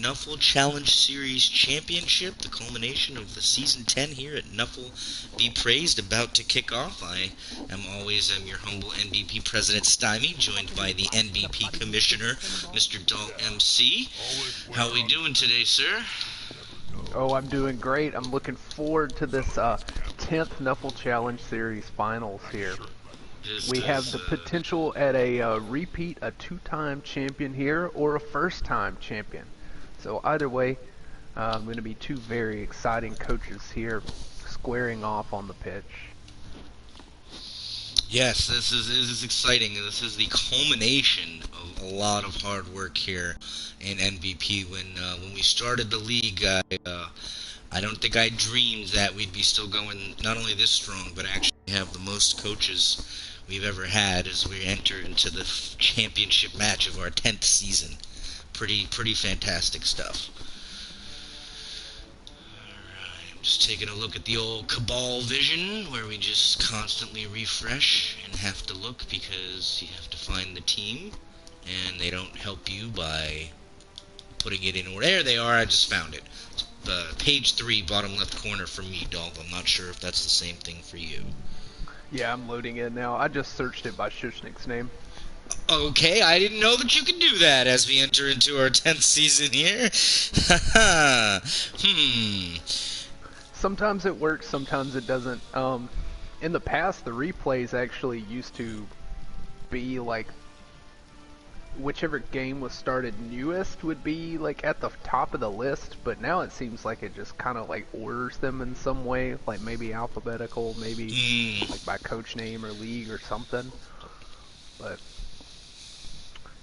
Nuffle Challenge Series Championship, the culmination of the Season 10 here at Nuffle Be Praised, about to kick off. I am your humble NBP President Stymie, joined by the NBP Commissioner, Mr. Dull MC. How are we doing today, sir? Oh, I'm doing great. I'm looking forward to this 10th Nuffle Challenge Series finals here. We have the potential at a repeat, a two-time champion here, or a first-time champion. So either way, going to be two very exciting coaches here squaring off on the pitch. Yes, this is exciting. This is the culmination of a lot of hard work here in NBP. When we started the league, I don't think I dreamed that we'd be still going not only this strong, but actually have the most coaches we've ever had as we enter into the championship match of our 10th season. Pretty fantastic stuff. Just taking a look at the old Cabal vision, where we just constantly refresh and have to look because you have to find the team, and they don't help you by putting it in order. There they are, I just found it. Page 3, bottom left corner for me, Dolph. I'm not sure if that's the same thing for you. Yeah, I'm loading it now. I just searched it by Shushnik's name. Okay, I didn't know that you could do that as we enter into our 10th season here. Sometimes it works, sometimes it doesn't. In the past, the replays actually used to be like whichever game was started newest would be like at the top of the list, but now it seems like it just kind of like orders them in some way, like maybe alphabetical, maybe like by coach name or league or something. But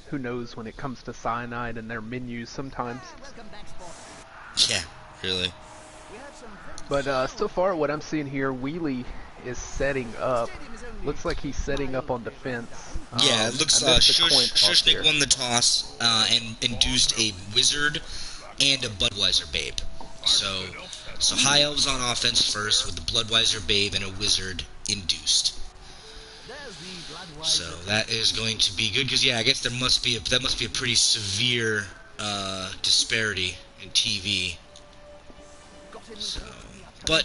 who knows when it comes to Cyanide and their menus sometimes. Yeah, really. But so far what I'm seeing here, Wheelie is setting up. Looks like he's setting up on defense. Yeah, it looks Shushnik won the toss and induced a Wizard and a Bloodweiser Babe. So High Elves on offense first with the Bloodweiser Babe and a Wizard induced. So that is going to be good because I guess that must be a pretty severe disparity in TV. So, but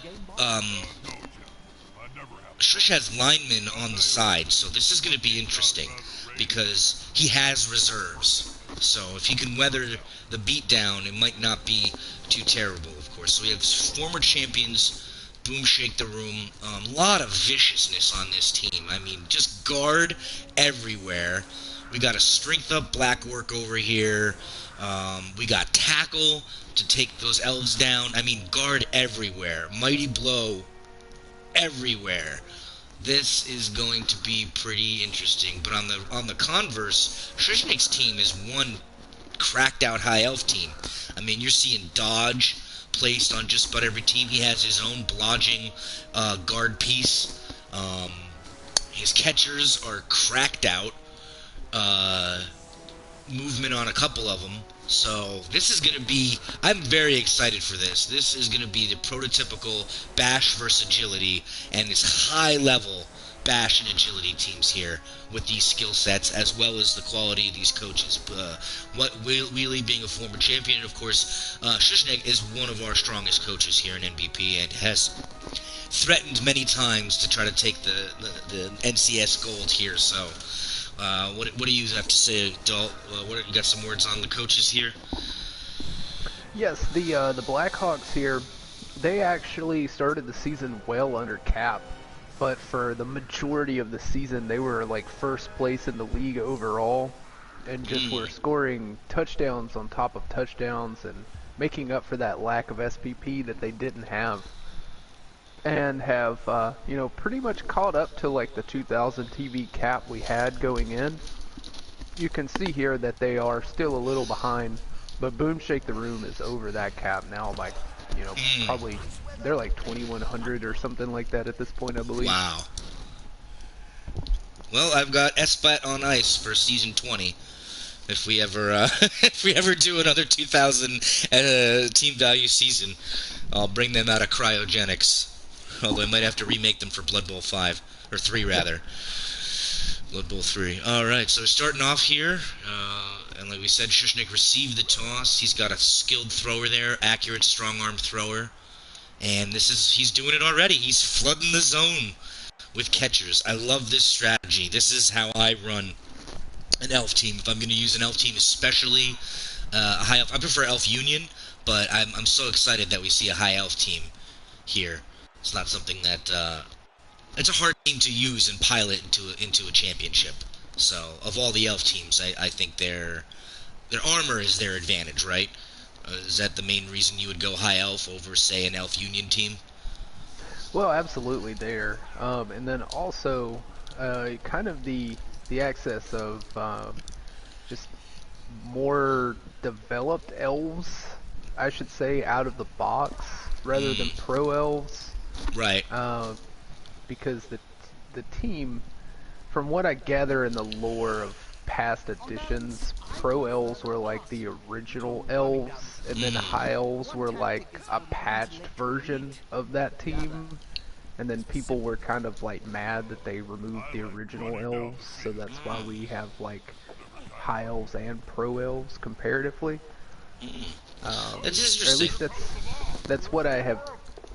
Shush has linemen on the side, so this is going to be interesting because he has reserves. So if he can weather the beatdown, it might not be too terrible, of course. So we have former champions, Boom Shake the Room, a lot of viciousness on this team. I mean, just guard everywhere. We got a strength up black work over here. We got tackle to take those elves down. I mean, guard everywhere. Mighty blow everywhere. This is going to be pretty interesting. But on the converse, Shushnik's team is one cracked out high elf team. I mean, you're seeing dodge placed on just about every team. He has his own blodging guard piece. His catchers are cracked out. Movement on a couple of them. So this is going to be, I'm very excited for this. This is going to be the prototypical Bash versus Agility, and this high-level Bash and Agility teams here with these skill sets, as well as the quality of these coaches. Wheelie being a former champion, and of course, Shushnik is one of our strongest coaches here in NBP, and has threatened many times to try to take the NCS gold here, so... What do you have to say, Dalt? You got some words on the coaches here? Yes, the Blackhawks here, they actually started the season well under cap, but for the majority of the season they were like first place in the league overall, and just were scoring touchdowns on top of touchdowns and making up for that lack of SPP that they didn't have. And have, pretty much caught up to like the 2,000 TV cap we had going in. You can see here that they are still a little behind, but Boom Shake the Room is over that cap now by, probably, they're like 2,100 or something like that at this point, I believe. Wow. Well, I've got SBAT on ice for season 20. If we ever do another 2,000 team value season, I'll bring them out of cryogenics. Although I might have to remake them for Blood Bowl 5, or 3 rather. Blood Bowl 3. Alright, so starting off here, And like we said, Shushnik received the toss. He's got a skilled thrower there, accurate, strong-arm thrower. And he's doing it already. He's flooding the zone with catchers. I love this strategy. This is how I run an elf team. If I'm going to use an elf team, especially a high elf, I prefer elf union, but I'm so excited that we see a high elf team here. It's not something that it's a hard team to use and pilot into a championship. So of all the elf teams, I think their armor is their advantage, right? Is that the main reason you would go high elf over, say, an elf union team? Well, absolutely there. And then also, kind of the access of just more developed elves, I should say, out of the box rather than pro elves. Right. Because the team, from what I gather in the lore of past editions, pro elves were like the original elves, and then high elves were like a patched version of that team. And then people were kind of like mad that they removed the original elves, so that's why we have like high elves and pro elves comparatively. That's Or at interesting. least that's what I have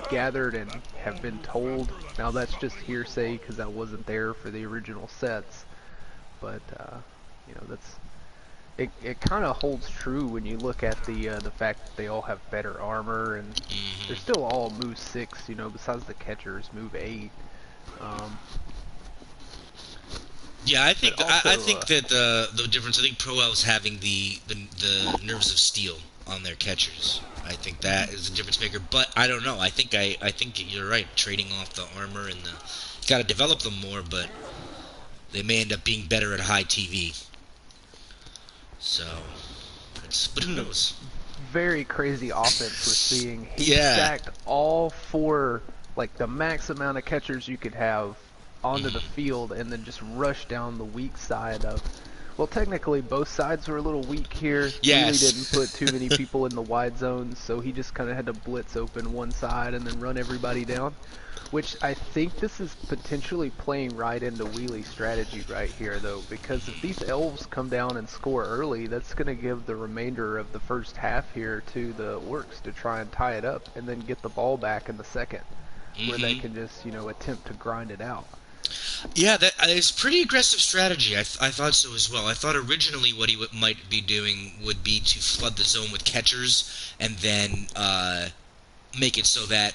gathered and have been told. Now that's just hearsay because I wasn't there for the original sets, but you know, it kind of holds true when you look at the fact that they all have better armor, and they're still all move 6, you know, besides the catchers move 8. Yeah, I think Also, I think that the difference. I think pro elves having the nerves of steel on their catchers. I think that is a difference maker. But I don't know. I think you're right. Trading off the armor and you got to develop them more, but they may end up being better at high TV. So, but who knows? very crazy offense we're seeing. He Yeah. stacked all 4, like the max amount of catchers you could have onto the field, and then just rushed down the weak side of. Well, technically, both sides were a little weak here. Yes. Really didn't put too many people in the wide zones, so he just kind of had to blitz open one side and then run everybody down. Which I think this is potentially playing right into Wheelie's strategy right here, though, because if these elves come down and score early, that's going to give the remainder of the first half here to the orcs to try and tie it up and then get the ball back in the second, where they can just, you know, attempt to grind it out. Yeah, that is pretty aggressive strategy. I thought so as well. I thought originally what he might be doing would be to flood the zone with catchers and then make it so that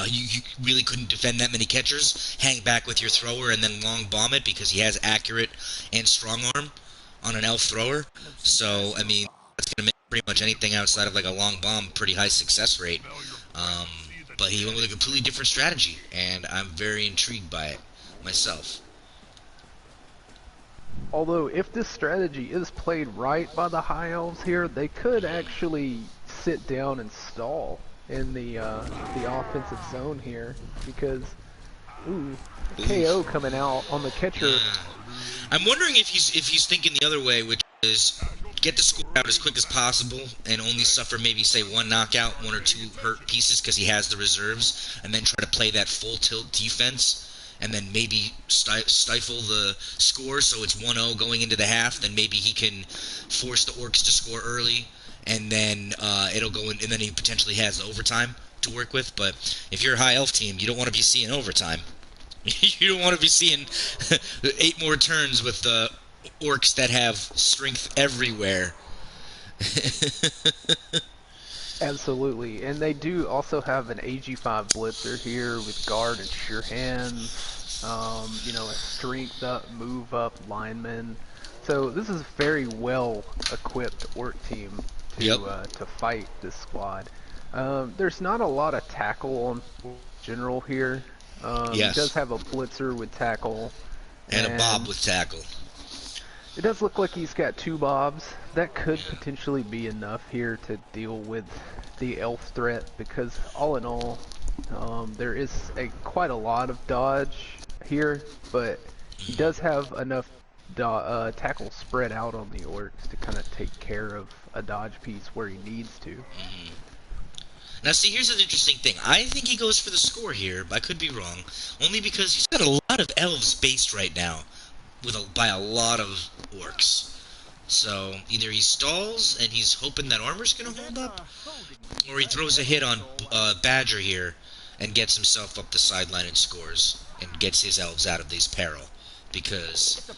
you really couldn't defend that many catchers. Hang back with your thrower and then long bomb it because he has accurate and strong arm on an elf thrower. So, I mean, that's going to make pretty much anything outside of like a long bomb pretty high success rate. But he went with a completely different strategy, and I'm very intrigued by it myself. Although, if this strategy is played right by the high elves here, they could actually sit down and stall in the offensive zone here, because KO coming out on the catcher. I'm wondering if he's thinking the other way, which is get the score out as quick as possible and only suffer maybe say 1 knockout, 1 or 2 hurt pieces because he has the reserves, and then try to play that full tilt defense, and then maybe stifle the score so it's 1-0 going into the half. Then maybe he can force the orcs to score early, and then it'll go in, and then he potentially has overtime to work with. But if you're a high elf team, you don't want to be seeing overtime. You don't want to be seeing 8 more turns with the orcs that have strength everywhere. Absolutely, and they do also have an AG5 blitzer here with guard and sure hands, you know, a strength up, move up lineman. So this is a very well equipped orc team to fight this squad. There's not a lot of tackle on general here. He does have a blitzer with tackle. And a bob with tackle. It does look like he's got 2 bobs. That could potentially be enough here to deal with the elf threat, because all in all, there is quite a lot of dodge here, but he does have enough tackle spread out on the orcs to kind of take care of a dodge piece where he needs to. Now, see, here's an interesting thing. I think he goes for the score here, but I could be wrong. Only because he's got a lot of elves based right now, by a lot of orcs. So either he stalls and he's hoping that armor's going to hold up, or he throws a hit on Badger here and gets himself up the sideline and scores and gets his elves out of this peril. Because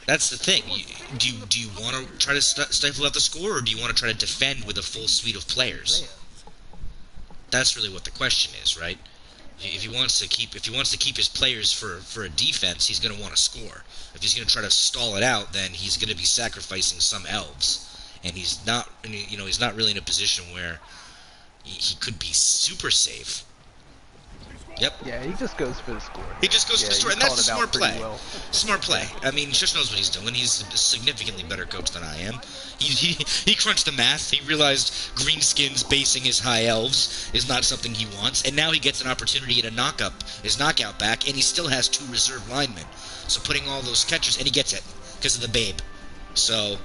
that's the thing. Do you want to try to stifle out the score, or do you want to try to defend with a full suite of players? That's really what the question is, right? If he wants to keep his players for a defense, he's going to want to score. If he's going to try to stall it out, then he's going to be sacrificing some elves, and he's not really in a position where he could be super safe. Yep. Yeah, he just goes for the score. He just goes for the score, and that's a smart play. Well. Smart play. I mean, Shush knows what he's doing. He's a significantly better coach than I am. He crunched the math. He realized greenskins basing his high elves is not something he wants, and now he gets an opportunity at his knockout back, and he still has 2 reserve linemen. So putting all those catchers, and he gets it because of the babe. So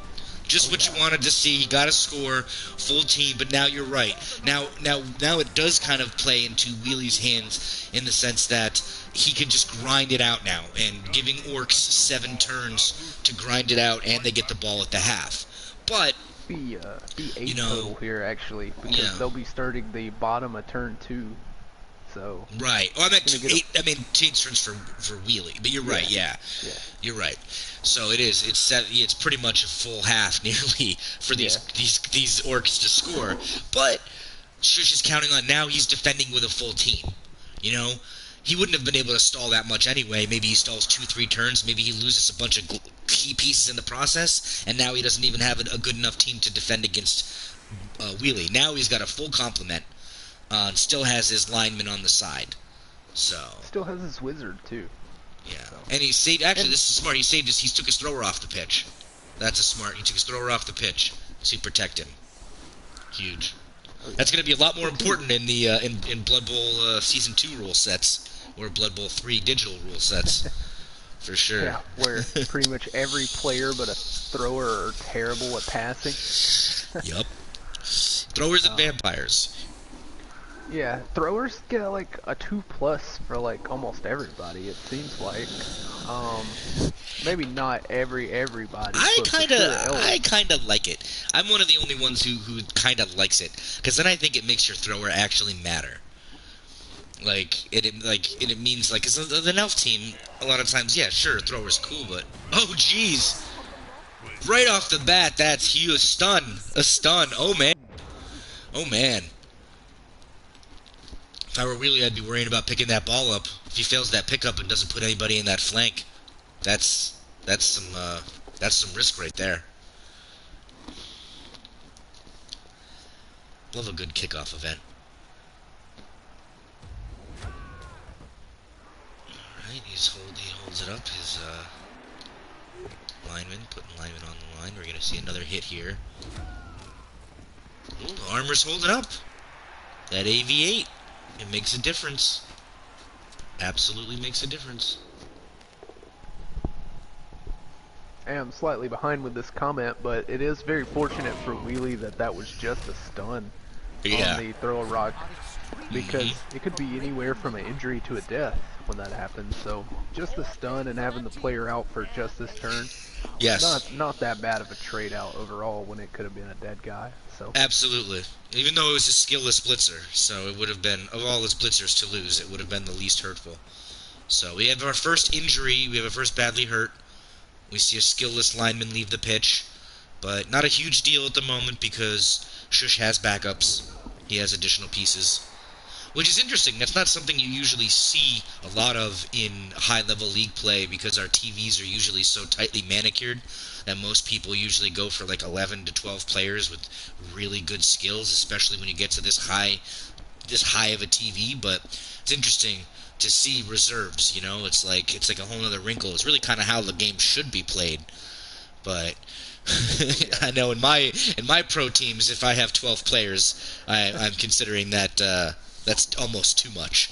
just what you wanted to see. He got a score, full team, but now you're right. Now it does kind of play into Wheelie's hands in the sense that he can just grind it out now, and giving Orcs 7 turns to grind it out, and they get the ball at the half. But be 8 total here actually, because they'll be starting the bottom of turn 2. So right. Oh, I meant 8. I mean 8 turns for Wheelie, but you're right. Yeah, you're right. So it's pretty much a full half nearly for these Orcs to score. But Shush is counting on now. He's defending with a full team. You know, he wouldn't have been able to stall that much anyway. Maybe he stalls 2-3 turns. Maybe he loses a bunch of key pieces in the process, and now he doesn't even have a good enough team to defend against Wheelie. Now he's got a full complement. And still has his lineman on the side. So still has his wizard too. Yeah. So. And he saved. Actually, this is smart. He took his thrower off the pitch. That's a smart. He took his thrower off the pitch to protect him. Huge. That's going to be a lot more important in the in Blood Bowl Season 2 rule sets, or Blood Bowl 3 digital rule sets, for sure. Yeah, where pretty much every player but a thrower are terrible at passing. Yup. Throwers and vampires. Yeah, throwers get like a 2+ for like almost everybody. It seems like, maybe not everybody. I kind of like it. I'm one of the only ones who kind of likes it, because then I think it makes your thrower actually matter. It means like, 'cause the elf team a lot of times, yeah, sure, thrower's cool, but oh jeez, right off the bat, that's huge. A stun. Oh man. If I were Wheelie, I'd be worrying about picking that ball up. If he fails that pickup and doesn't put anybody in that flank, that's some risk right there. Love a good kickoff event. Alright, he holds it up. His putting lineman on the line. We're gonna see another hit here. Ooh, the armor's holding up. That AV8. It makes a difference. Absolutely makes a difference. I'm slightly behind with this comment, but it is very fortunate for Wheelie that was just a stun on the throw a rock, because it could be anywhere from an injury to a death when that happens. So just a stun and having the player out for just this turn, not that bad of a trade out overall when it could have been a dead guy. So absolutely. Even though it was a skillless blitzer, so it would have been, of all his blitzers to lose, it would have been the least hurtful. So we have our first injury, we have a first badly hurt. We see a skillless lineman leave the pitch, but not a huge deal at the moment because Shush has backups. He has additional pieces, which is interesting. That's not something you usually see a lot of in high-level league play, because our TVs are usually so tightly manicured that most people usually go for like 11 to 12 players with really good skills, especially when you get to this high of a TV. But it's interesting to see reserves. You know, it's like a whole other wrinkle. It's really kind of how the game should be played. But I know in my pro teams, if I have 12 players, I'm considering that that's almost too much.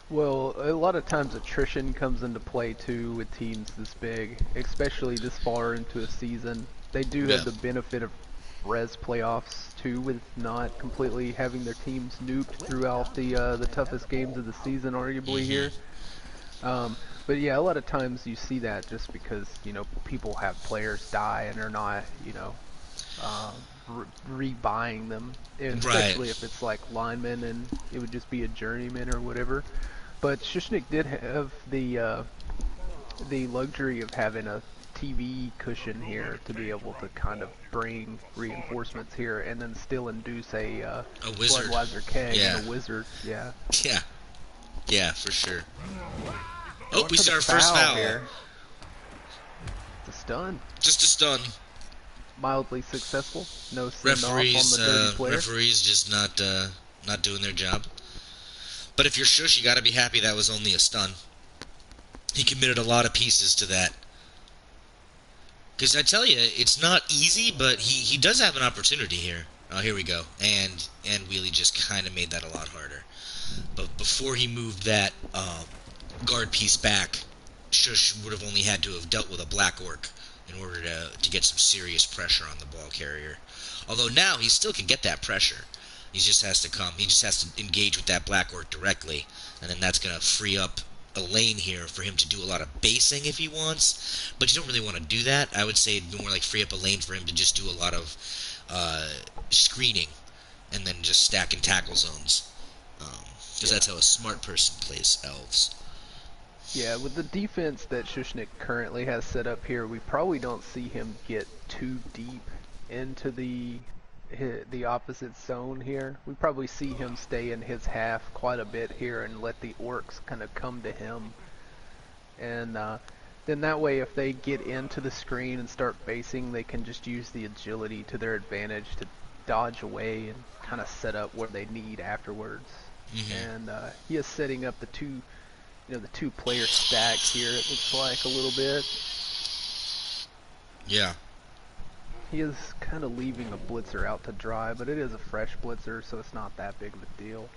Well, a lot of times attrition comes into play too with teams this big, especially this far into a season. They do have the benefit of res playoffs too, with not completely having their teams nuked throughout the toughest games of the season, arguably here. But yeah, a lot of times you see that just because, people have players die and they're not, uh, rebuying them, Right. especially if it's like linemen and it would just be a journeyman or whatever. But Shushnik did have the luxury of having a TV cushion here to be able to kind of bring reinforcements here and then still induce a A wizard. Bloodweiser keg and a Yeah. wizard. Yeah. Yeah. Yeah, for sure. Oh, Going we for see the our first foul foul. here. It's a stun. Just a stun. Mildly successful. No send off on the dirty player. Referees just not doing their job. But if you're Shush, you got to be happy that was only a stun. He committed a lot of pieces to that. Because I tell you, it's not easy, but he does have an opportunity here. Oh, here we go. And Wheelie just kind of made that a lot harder. But before he moved that guard piece back, Shush would have only had to have dealt with a Black Orc in order to get some serious pressure on the ball carrier. Although now he still can get that pressure. He just has to engage with that Black Orc directly, and then that's going to free up a lane here for him to do a lot of basing if he wants. But you don't really want to do that. I would say it'd be more like free up a lane for him to just do a lot of screening and then just stacking tackle zones. Because that's how a smart person plays elves. Yeah, with the defense that Shushnik currently has set up here, we probably don't see him get too deep into the opposite zone here. We probably see him stay in his half quite a bit here and let the orcs kind of come to him. And then that way, if they get into the screen and start basing, they can just use the agility to their advantage to dodge away and kind of set up where they need afterwards. And he is setting up the two player stack here, it looks like a little bit. Yeah. He is kind of leaving a blitzer out to dry, but it is a fresh blitzer, so it's not that big of a deal.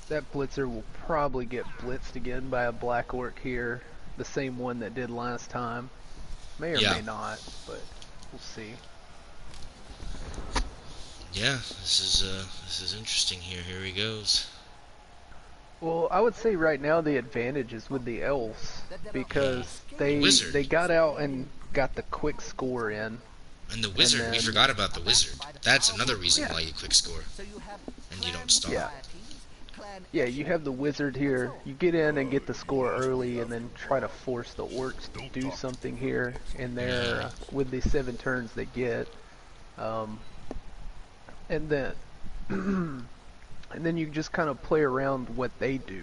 That blitzer will probably get blitzed again by a Black Orc here, the same one that did last time. May or may not, but we'll see. Yeah, this is interesting here. Here he goes. Well, I would say right now the advantage is with the elves because they got out and got the quick score in. And the wizard, we forgot about the wizard. That's another reason why you quick score. And you don't stop. Yeah, you have the wizard here. You get in and get the score early and then try to force the orcs to do something here and there with the 7 turns they get. And then and then you just kind of play around what they do.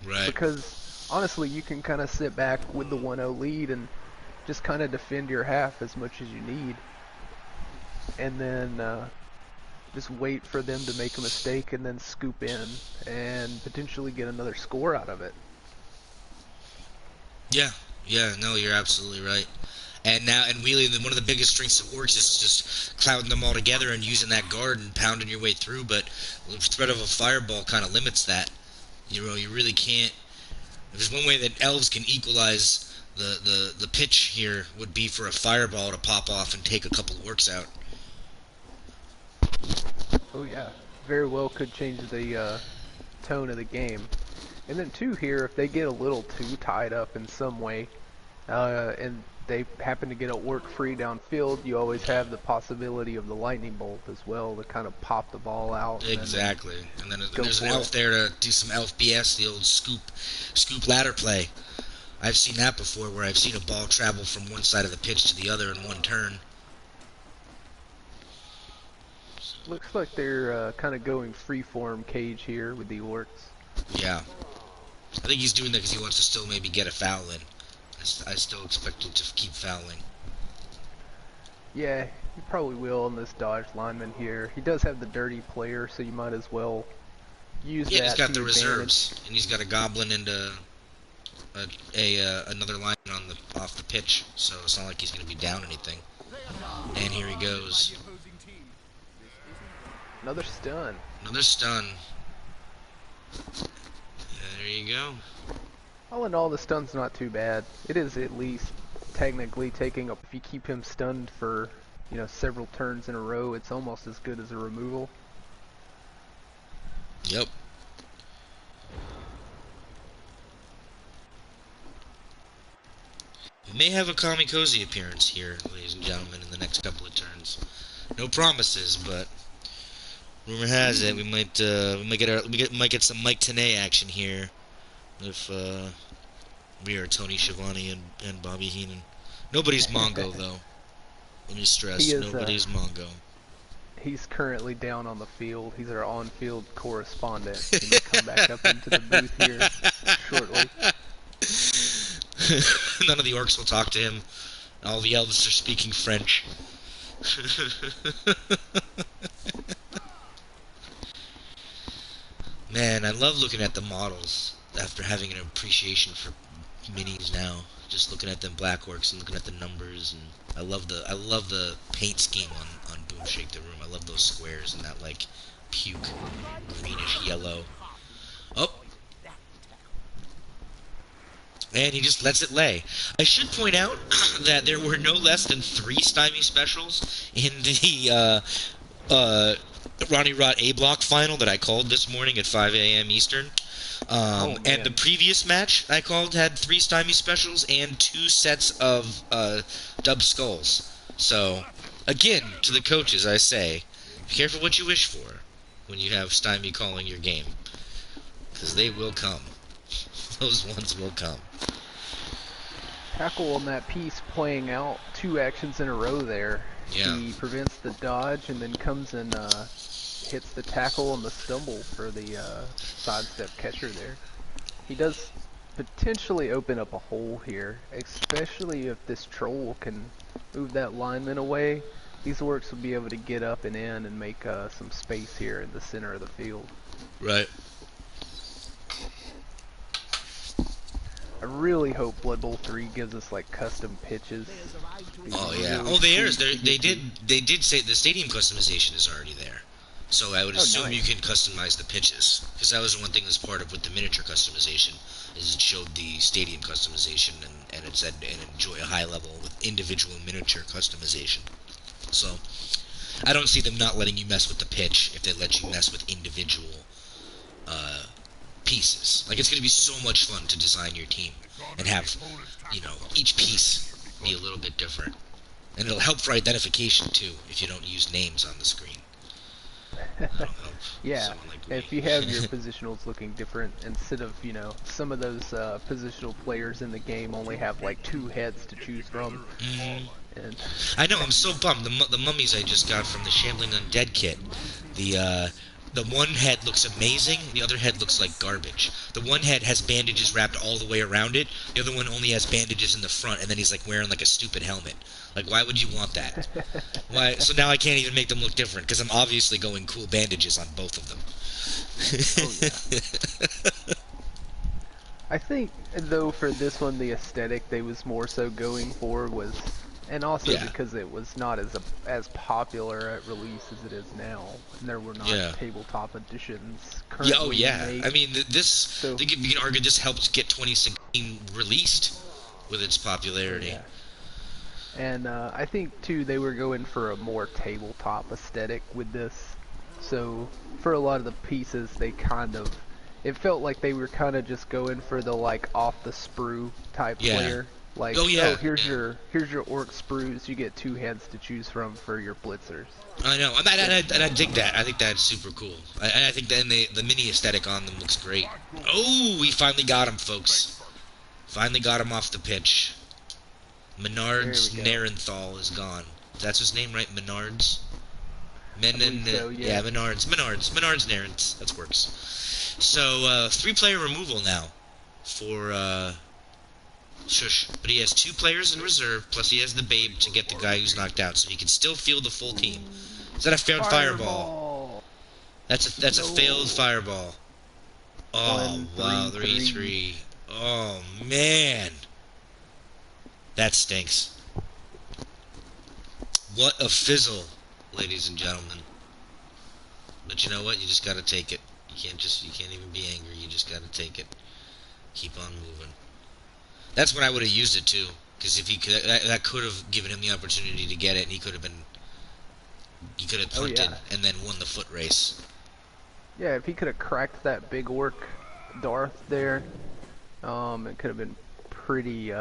Right. Because honestly, you can kind of sit back with the 1-0 lead and just kind of defend your half as much as you need. And then just wait for them to make a mistake and then scoop in and potentially get another score out of it. Yeah, no, you're absolutely right. And Wheelie, one of the biggest strengths of orcs is just clouding them all together and using that guard and pounding your way through, but the threat of a fireball kind of limits that. You really can't. If there's one way that elves can equalize the pitch here would be for a fireball to pop off and take a couple orcs out. Oh yeah, very well could change the tone of the game. And then too here, if they get a little too tied up in some way, and they happen to get a orc free downfield, you always have the possibility of the lightning bolt as well to kind of pop the ball out. Exactly. And then there's an elf there to do some elf BS, the old scoop ladder play. I've seen that before, where I've seen a ball travel from one side of the pitch to the other in one turn. Looks like they're kind of going freeform cage here with the orcs. Yeah. I think he's doing that because he wants to still maybe get a foul in. I still expect him to keep fouling. Yeah, he probably will on this dodge lineman here. He does have the dirty player, so you might as well use that. Yeah, he's got the advantage. Reserves, and he's got a goblin and another lineman off the pitch, so it's not like he's going to be down anything. And here he goes. Another stun. Another stun. There you go. All in all, the stun's not too bad. It is at least technically taking up. If you keep him stunned for, several turns in a row, it's almost as good as a removal. Yep. We may have a Kamikoze appearance here, ladies and gentlemen, in the next couple of turns. No promises, but rumor has it we might get some Mike Tenay action here if we are Tony Schiavone and Bobby Heenan. Nobody's Mongo though. Let me stress, He is. nobody's Mongo. He's currently down on the field. He's our on-field correspondent. He may come back up into the booth here shortly. None of the orcs will talk to him. All the elves are speaking French. Man, I love looking at the models after having an appreciation for minis now. Just looking at them black orcs and looking at the numbers, and I love the paint scheme on Boom Shake the Room. I love those squares and that like puke greenish yellow. Oh, and he just lets it lay. I should point out that there were no less than 3 stymie specials in the Ronnie Rott A block final that I called this morning at 5 a.m. Eastern. And the previous match I called had 3 stymie specials and 2 sets of dub skulls. So, again, to the coaches I say, be careful what you wish for when you have stymie calling your game, because they will come. Those ones will come. Tackle on that piece playing out 2 actions in a row there. Yeah. He prevents the dodge and then comes and hits the tackle on the stumble for the sidestep catcher there. He does potentially open up a hole here, especially if this troll can move that lineman away. These orcs will be able to get up and in and make some space here in the center of the field. Right. I really hope Blood Bowl 3 gives us like custom pitches. Oh yeah. Oh, they did say the stadium customization is already there. So I would assume you can customize the pitches, because that was one thing that's part of with the miniature customization, is it showed the stadium customization and it said and enjoy a high level with individual miniature customization. So I don't see them not letting you mess with the pitch if they let you mess with individual pieces. Like, it's going to be so much fun to design your team and have, you know, each piece be a little bit different. And it'll help for identification too if you don't use names on the screen. Yeah, if you have your positionals looking different, instead of, you know, some of those positional players in the game only have like 2 heads to choose from. And I know, I'm so bummed. The mummies I just got from the Shambling Undead kit, the one head looks amazing, the other head looks like garbage. The one head has bandages wrapped all the way around it, the other one only has bandages in the front, and then he's like wearing like a stupid helmet. Like, why would you want that? Why? So now I can't even make them look different, because I'm obviously going cool bandages on both of them. Oh, yeah. I think, though, for this one, the aesthetic they was more so going for was, and also because it was not as popular at release as it is now, and there were not tabletop editions currently made. I mean, you can argue this helped get 2016 released with its popularity. Yeah. And I think, too, they were going for a more tabletop aesthetic with this. So, for a lot of the pieces, they kind of... It felt like they were kind of just going for the, like, off-the-sprue type player. Like, here's your orc sprues, you get 2 heads to choose from for your blitzers. I know, and I dig that. I think that's super cool. I think then the mini aesthetic on them looks great. Oh, we finally got him, folks. Finally got him off the pitch. Menard's Narenthal is gone. That's his name, right? Menard's? Menard's Narens. That works. So, 3-player removal now for Shush. But he has 2 players in reserve, plus he has the Babe to get the guy who's knocked out, so he can still field the full team. Is that a failed fireball? That's a failed fireball. Oh, wow, 3-3. Oh, man. That stinks. What a fizzle, ladies and gentlemen. But you know what? You just gotta take it. You can't even be angry. You just gotta take it. Keep on moving. That's when I would have used it too, because if he could, that could have given him the opportunity to get it, and he could have punted and then won the foot race. Yeah, if he could have cracked that big orc Darth there, it could have been pretty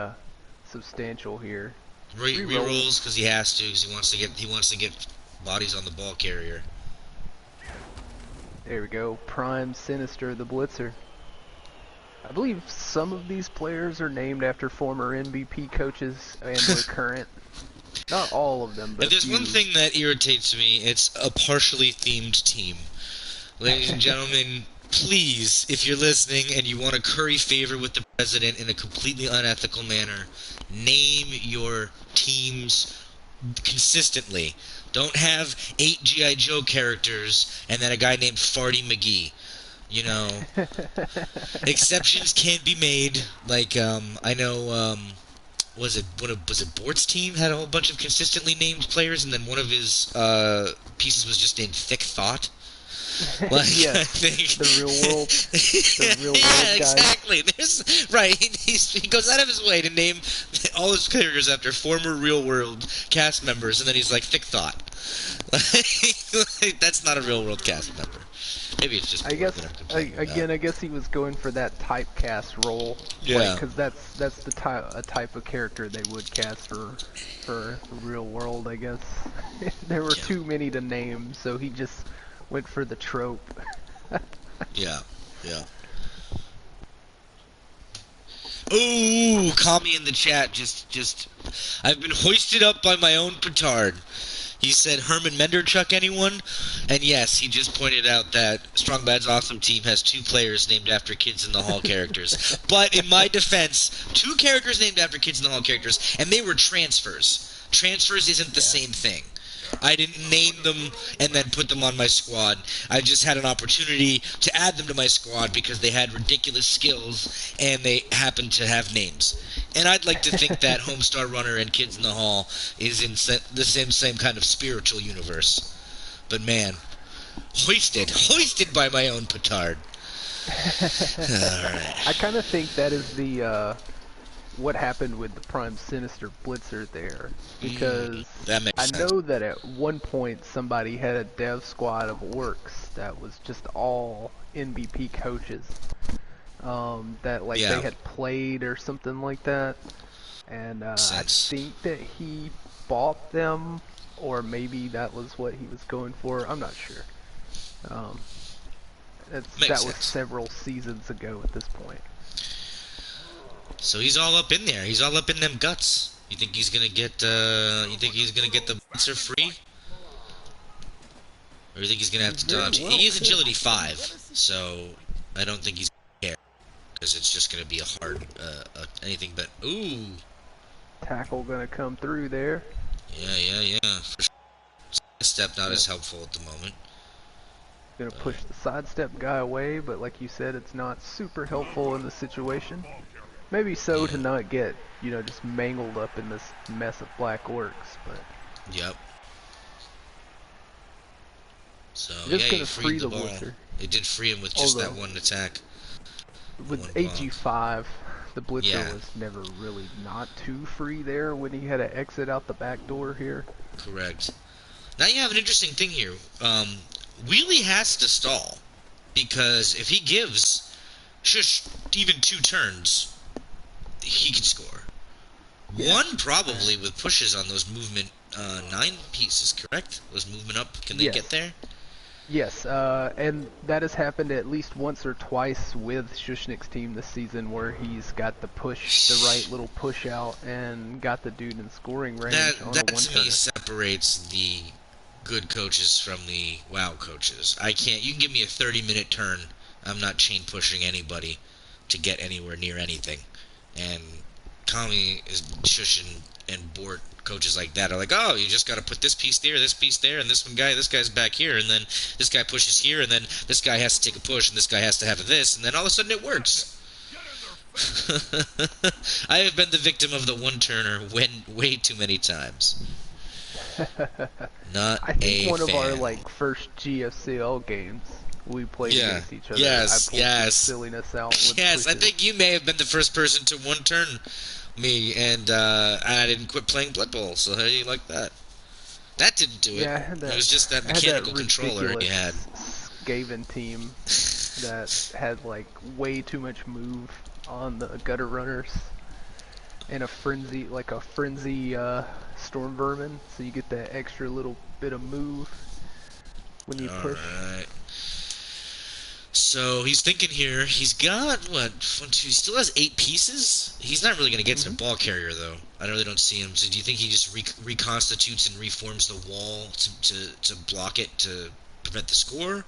substantial here. Rerolls because he has to, because he wants to get bodies on the ball carrier. There we go. Prime Sinister, the Blitzer. I believe some of these players are named after former NBP coaches and were current. Not all of them, but If there's one thing that irritates me, it's a partially themed team. Ladies and gentlemen, please, if you're listening and you want to curry favor with the president in a completely unethical manner, name your teams consistently. Don't have 8 G.I. Joe characters and then a guy named Farty McGee. You know, exceptions can't be made. Like, I know, was it Bort's team had a whole bunch of consistently named players, and then one of his pieces was just named Thick Thought. Like, yes, I think the real world yeah, guys. exactly. There's right. He goes out of his way to name all his characters after former real world cast members, and then he's like Thick Thought. Like, that's not a real world cast member. Maybe it's just. I guess I guess he was going for that typecast role. Yeah. Because that's the type of character they would cast for real world. I guess there were too many to name, so he just went for the trope. Yeah. Ooh, Kami in the chat just I've been hoisted up by my own petard. He said, Herman Menderchuk, anyone? And yes, he just pointed out that Strong Bad's Awesome Team has 2 players named after Kids in the Hall characters. But in my defense, 2 characters named after Kids in the Hall characters, and they were transfers. Transfers isn't the same thing. I didn't name them and then put them on my squad. I just had an opportunity to add them to my squad because they had ridiculous skills and they happened to have names. And I'd like to think that Homestar Runner and Kids in the Hall is in the same kind of spiritual universe. But man, hoisted by my own petard. Alright. I kind of think that is the what happened with the Prime Sinister Blitzer there, because that makes I sense. know that at one point somebody had a dev squad of orcs that was just all NBP coaches, that like they had played or something like that, and I think that he bought them, or maybe that was what he was going for. I'm not sure. That was several seasons ago at this point. So he's all up in there. He's all up in them guts. You think he's gonna get? You think he's gonna get the blitzer free? Or you think he's gonna have to dodge? He is agility 5, so I don't think he's gonna care, because it's just gonna be a hard anything but. Ooh. Tackle gonna come through there. Yeah. For sure. Step not as helpful at the moment. Gonna push the sidestep guy away, but like you said, it's not super helpful in the situation. Maybe so to not get, just mangled up in this mess of black orcs, but... Yep. So, just he gonna freed the free ball. Blitzer. It did free him with just that one attack. With AG5, the Blitzer was never really not too free there when he had to exit out the back door here. Correct. Now you have an interesting thing here. Wheelie has to stall, because if he gives Shush even 2 turns, he could score. One probably with pushes on those movement 9 pieces, correct? Those movement up, can they get there? Yes, and that has happened at least once or twice with Shushnik's team this season, where he's got the right little push out and got the dude in scoring range on a that one to me separates the good coaches from the WoW coaches. You can give me a 30-minute turn, I'm not chain pushing anybody to get anywhere near anything. And Kami is shushing, and Bort coaches like that are like, oh, you just got to put this piece there, and this guy's back here, and then this guy pushes here, and then this guy has to take a push, and this guy has to have this, and then all of a sudden it works. I have been the victim of the one-turner way too many times. I think one of our first GFCL games we played against each other. Yes, I pulled some silliness out with yes, pushes. I think you may have been the first person to one-turn me, and I didn't quit playing Blood Bowl, so how do you like that? That didn't do it. It was just that mechanical controller you had. Skaven team that had way too much move on the gutter runners. and a frenzy, like a frenzy storm vermin, so you get that extra little bit of move when you push. Alright. So he's thinking here. He's got what? One, two. He still has 8 pieces. He's not really going to get to the ball carrier though. I really don't see him. So do you think he just reconstitutes and reforms the wall to block it to prevent the score?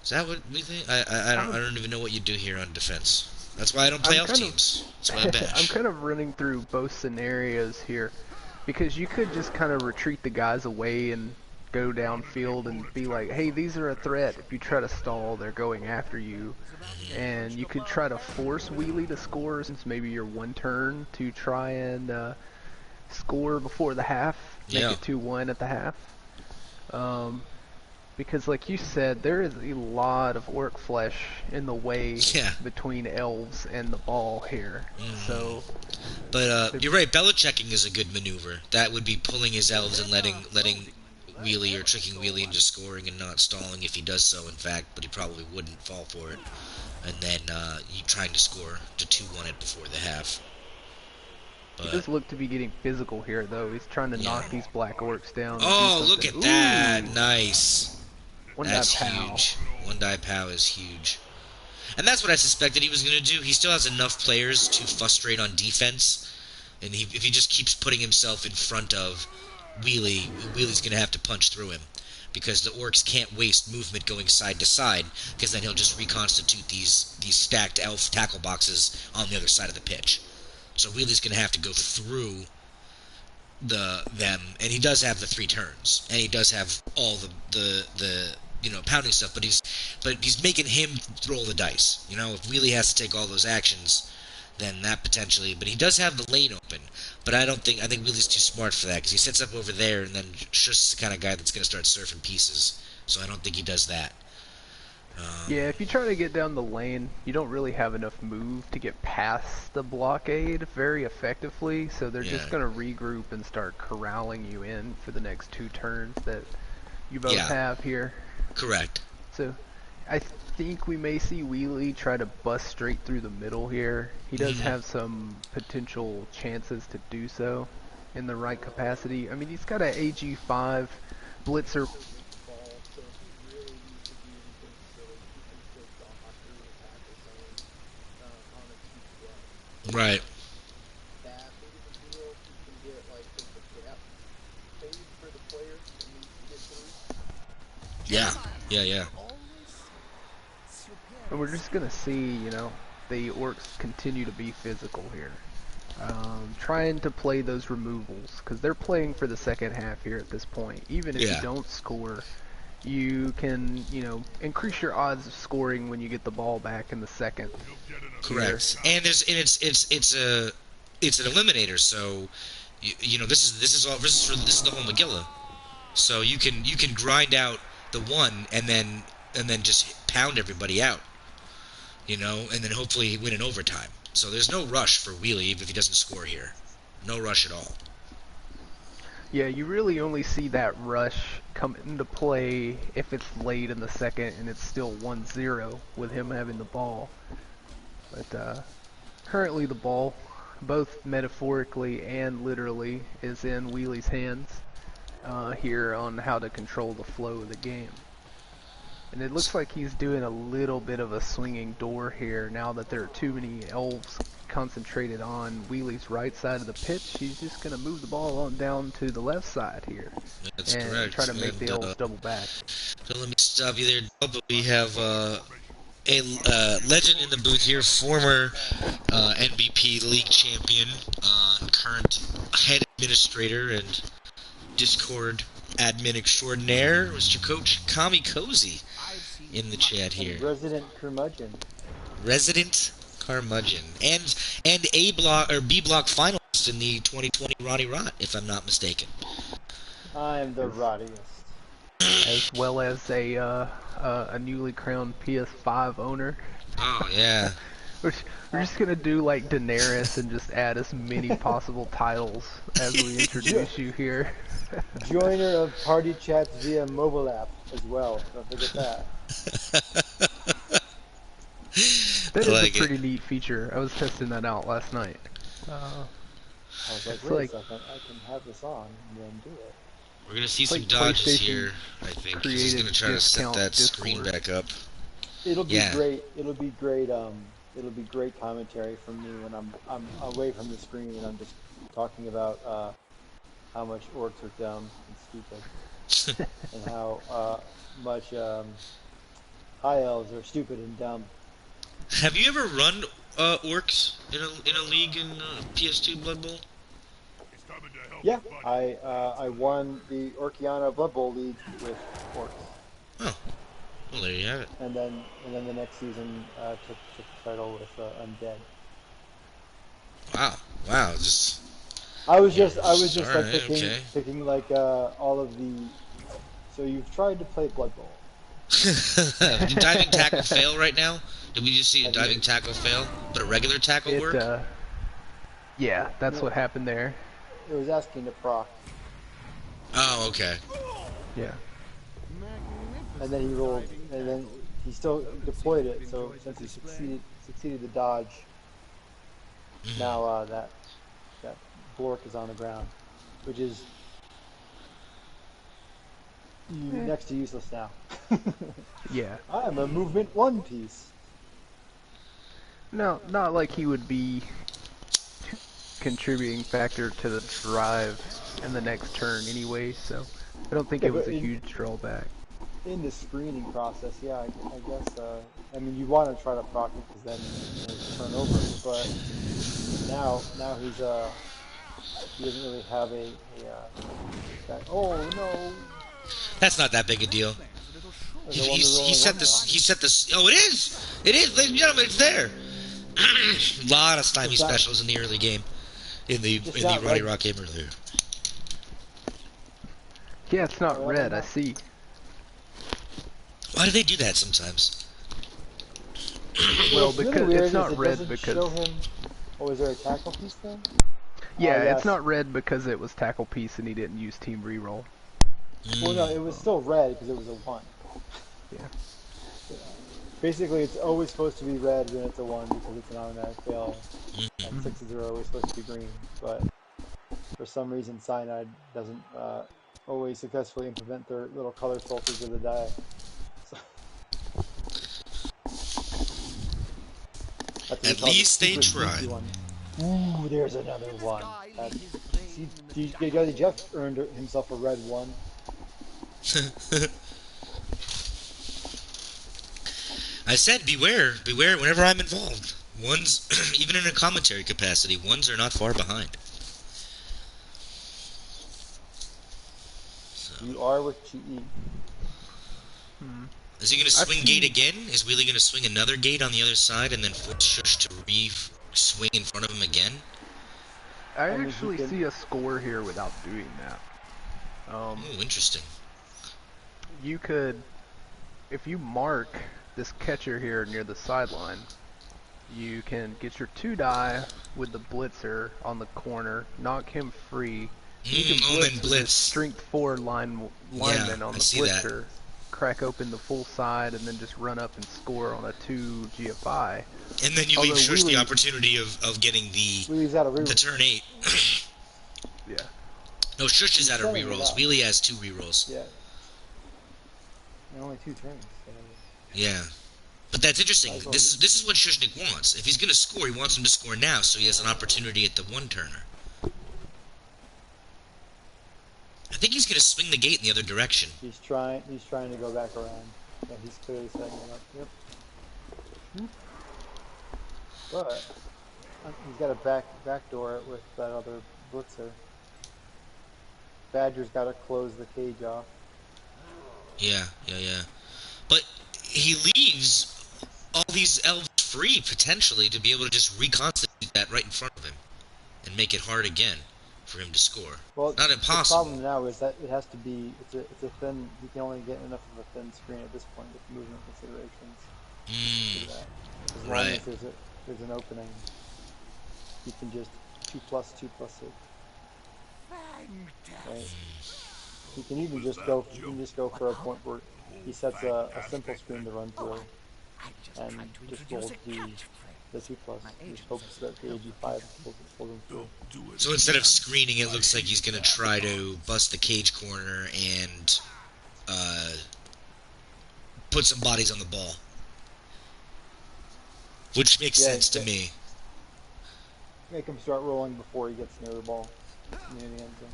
Is that what we think? I don't even know what you do here on defense. That's why I don't play elf teams. That's why I bash. I'm kind of running through both scenarios here, because you could just kind of retreat the guys away and go downfield and be like, hey, these are a threat. If you try to stall, they're going after you. And you could try to force Wheelie to score, since maybe you're one turn to try and score before the half, make it 2-1 at the half. Because like you said, there is a lot of orc flesh in the way between elves and the ball here. So, but you're right, Belichicking is a good maneuver. That would be pulling his elves and letting Wheelie or tricking Wheelie into scoring and not stalling if he does so, in fact, but he probably wouldn't fall for it. And then you trying to score to 2-1 it before the half. But, he does look to be getting physical here, though. He's trying to knock these black orcs down. Oh, look at that! Nice. That's huge. One die pow is huge. And that's what I suspected he was going to do. He still has enough players to frustrate on defense. And if he just keeps putting himself in front of Wheelie, Wheelie's going to have to punch through him. Because the orcs can't waste movement going side to side, because then he'll just reconstitute these stacked elf tackle boxes on the other side of the pitch. So Wheelie's going to have to go through them, and he does have the 3 turns, and he does have all the pounding stuff, but he's making him roll the dice. If Wheelie has to take all those actions, then that potentially, but he does have the lane open. But I think Wheelie's too smart for that, because he sets up over there, and then Shush is the kind of guy that's going to start surfing pieces. So I don't think he does that. Yeah, if you try to get down the lane, you don't really have enough move to get past the blockade very effectively, so they're just going to regroup and start corralling you in for the next 2 turns that you both have here. Correct. So I think we may see Wheelie try to bust straight through the middle here. He does have some potential chances to do so in the right capacity. I mean, he's got an AG5 blitzer. Right. Yeah. And we're just gonna see, the orcs continue to be physical here. Trying to play those removals, because they're playing for the second half here at this point. Even if you don't score, you can, increase your odds of scoring when you get the ball back in the second. Correct. And it's an eliminator, so this is the whole Megillah. So you can grind out the one and then just pound everybody out. And then hopefully win in overtime. So there's no rush for Wheelie even if he doesn't score here. No rush at all. Yeah, you really only see that rush come into play if it's late in the second and it's still 1-0 with him having the ball. But currently the ball, both metaphorically and literally, is in Wheelie's hands here on how to control the flow of the game. And it looks like he's doing a little bit of a swinging door here now that there are too many elves concentrated on Wheelie's right side of the pitch. He's just going to move the ball on down to the left side here. That's and correct. Try to make the elves double back. So let me stop you there, but we have a legend in the booth here, former NBP league champion, current head administrator and Discord admin extraordinaire, Mr. Coach Kami Cozy, in the chat here. Resident curmudgeon. Resident curmudgeon, and A block or B block finalist in the 2020 Roddy Rot, if I'm not mistaken. I'm the rottiest. As well as a newly crowned PS5 owner. Oh yeah. We're just gonna do like Daenerys and just add as many possible titles as we introduce you here. Joiner of party chats via mobile app as well. Don't forget that. That is a pretty neat feature. I was testing that out last night. I was like, It's wait a like second, I can have this on and then do it. We're gonna see it's some like dodges PlayStation here, I think, because he's created gonna try to set discount that screen Discord. back up. It'll be Yeah. great. It'll be great. It'll be great commentary from me when I'm away from the screen and I'm just talking about how much orcs are dumb and stupid, and how much high elves are stupid and dumb. Have you ever run orcs in a league in PS2 Blood Bowl? Yeah, I won the Orkiana Blood Bowl League with orcs, Oh, well there you have it. and then the next season took the title with undead. Wow, wow, just I was just all like right, okay. picking like all of the. So you've tried to play Blood Bowl. Did diving tackle fail right now? Did we just see a Have diving you? tackle fail, but a regular tackle It work? yeah, that's No, what happened there. it was asking to proc, Oh, okay. Yeah. and then he rolled, and then he still deployed it. So since he succeeded the dodge, now that Blork is on the ground, which is next to useless now. Yeah. I am a movement one piece. No, not like he would be contributing factor to the drive in the next turn anyway, so I don't think Yeah, it was but a huge drawback. in the screening process, yeah, I guess. I mean, you want to try to proc it because then it's turn over. But now he doesn't really have oh no, That's not that big a deal. there's a wonder He rolling set one this. now. He set this. Oh, it is. It is, ladies and gentlemen. It's there. A lot of stymie It's not specials in the early game, in the it's not Roddy red. Rock game earlier. Yeah, it's not Oh, I don't red, I know. see. Why do they do that sometimes? Well, What's really because weird it's is not it red doesn't because show him. Oh, is there a tackle piece then? Ah, yeah, it's yes. not red because it was tackle piece and he didn't use team reroll. Well, no, Mm. it was still red because it was a one. Yeah. Basically, it's always supposed to be red when it's a one because it's an automatic fail, and Mhm. sixes are always supposed to be green. But for some reason, cyanide doesn't always successfully implement their little color filters of the die. So that's what we At call the least they super sneaky tried. one. Ooh, there's another one. See, DJ Jeff earned himself a red one. I said, beware, beware. Whenever I'm involved, ones, even in a commentary capacity, ones are not far behind. So, You are what you eat. Hmm. is he going to I've swing gate seen again? Is Wheelie going to swing another gate on the other side and then force Shush to re-swing in front of him again? I I mean, he actually can. see a score here without doing that. Oh, interesting. You could, if you mark this catcher here near the sideline, you can get your 2 die with the blitzer on the corner, knock him free. You can Omen blitz with this blitz. strength 4 Yeah, lineman on I the see that. blitzer, crack open the full side, and then just run up and score on a 2 GFI. And then you leave Although Shush the Wheelie, opportunity of getting Wheelie's out of the reroll. turn 8. yeah, No, Shush is He's out of setting it rerolls. up. Wheelie has 2 rerolls. Yeah, and only 2 turns. So Yeah. But that's interesting. might as well. This is what Shushnik wants. If he's going to score, he wants him to score now, so he has an opportunity at the one-turner. I think he's going to swing the gate in the other direction. He's trying. He's trying to go back around. Yeah, he's clearly setting it up. Yep. But he's got a back door it with that other blitzer. Badger's got to close the cage off. Yeah. But he leaves all these elves free, potentially, to be able to just reconstitute that right in front of him and make it hard again for him to score. Well, Not the impossible. problem now is that it has to be. It's a thin. You can only get enough of a thin screen at this point with movement considerations. For that. As long Right. as there's an opening, you can just 2+2+6. Right. You can even just go. You can just go for a point where he sets a simple screen to run through, and just rolls The 2+. Just hopes that the AG5 pulls him through. So instead of screening, it looks like he's going to try to bust the cage corner and put some bodies on the ball. Which makes sense to me. Make him start rolling before he gets near the ball. Near the end zone.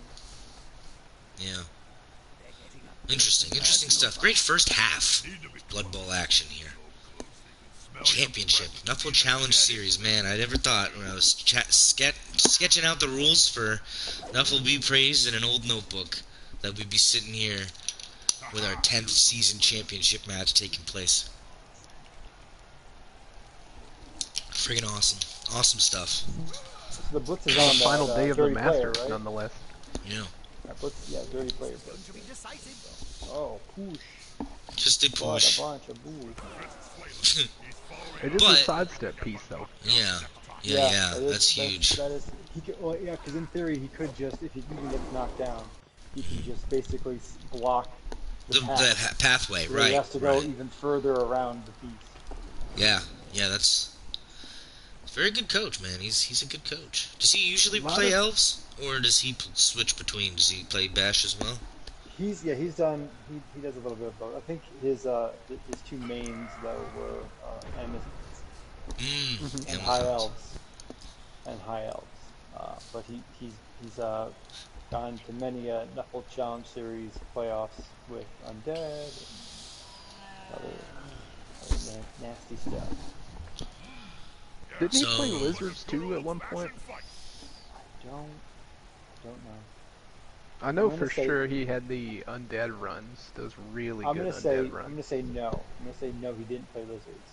Yeah. Interesting stuff. Great first half Blood Bowl action here. Championship. Nuffle Challenge Series. Man, I never thought when I was sketching out the rules for Nuffle Be Praised in an old notebook that we'd be sitting here with our 10th season championship match taking place. Friggin' awesome. Awesome stuff. The blitz is on the final day of the Masters, player, right? nonetheless. Yeah. That blitz, yeah, dirty player. Oh, push. Just a push. What a bunch of booze. It is a sidestep piece, though. Yeah. That's huge. That is, because in theory he could just, if he even gets knocked down, he can just basically block the pathway, so right? He has to go even further around the piece. Yeah, that's very good coach, man. He's a good coach. Does he usually play elves, or does he switch between? Does he play bash as well? He's done. He does a little bit of both. I think his two mains though were Amazons and high elves. But he's gone to many Nuffle Challenge Series playoffs with Undead and other nasty stuff. Didn't he play Lizards too at one point? I don't know. I know for sure he had the undead runs, those really good undead runs. I'm gonna say no. I'm gonna say no. He didn't play Lizards.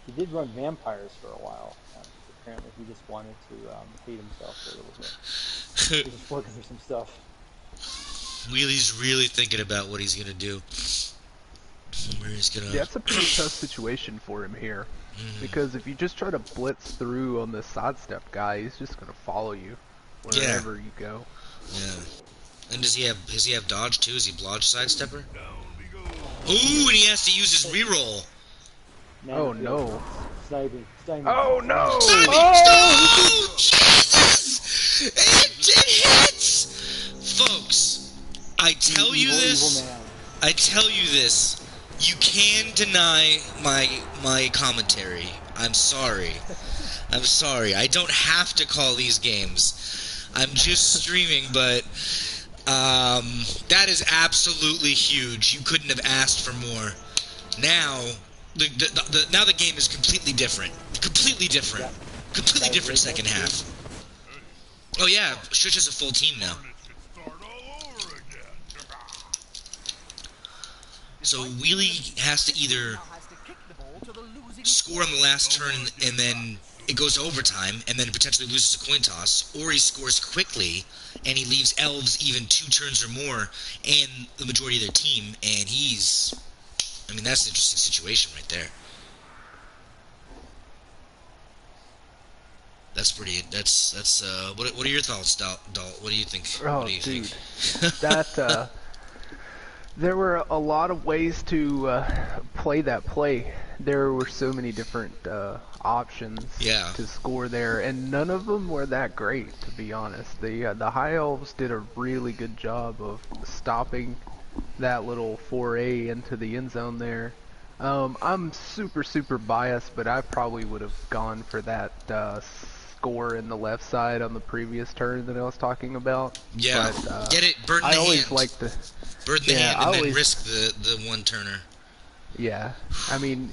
He did run vampires for a while. Apparently, he just wanted to hate himself for a little bit. He was working through some stuff. Wheelie's really thinking about what he's gonna do. Where he's gonna... Yeah, it's a pretty tough situation for him here. Because if you just try to blitz through on this sidestep guy, he's just gonna follow you wherever you go. Yeah. And does he have dodge too? Is he blodge sidestepper? Ooh, and he has to use his reroll. Oh no. Sniping. Oh no! Oh, Jesus! It hits! Folks, I tell you this. You can deny my commentary. I'm sorry. I don't have to call these games. I'm just streaming, but that is absolutely huge. You couldn't have asked for more. Now, now the game is completely different. Completely different second half. Oh yeah, Shush has a full team now. So Wheelie has to either score on the last turn and then it goes to overtime and then potentially loses a coin toss, or he scores quickly and he leaves elves even 2 turns or more and the majority of their team, and that's an interesting situation right there. What are your thoughts, Dalt? What do you think? Oh, what do you dude. think? There were a lot of ways to play that play. There were so many different options to score there, and none of them were that great, to be honest. The High Elves did a really good job of stopping that little foray into the end zone there. I'm super biased, but I probably would have gone for that score in the left side on the previous turn that I was talking about. Yeah, but, get it, bird in the hand. I always like the bird in the hand, and then risk the one-turner. Yeah, I mean,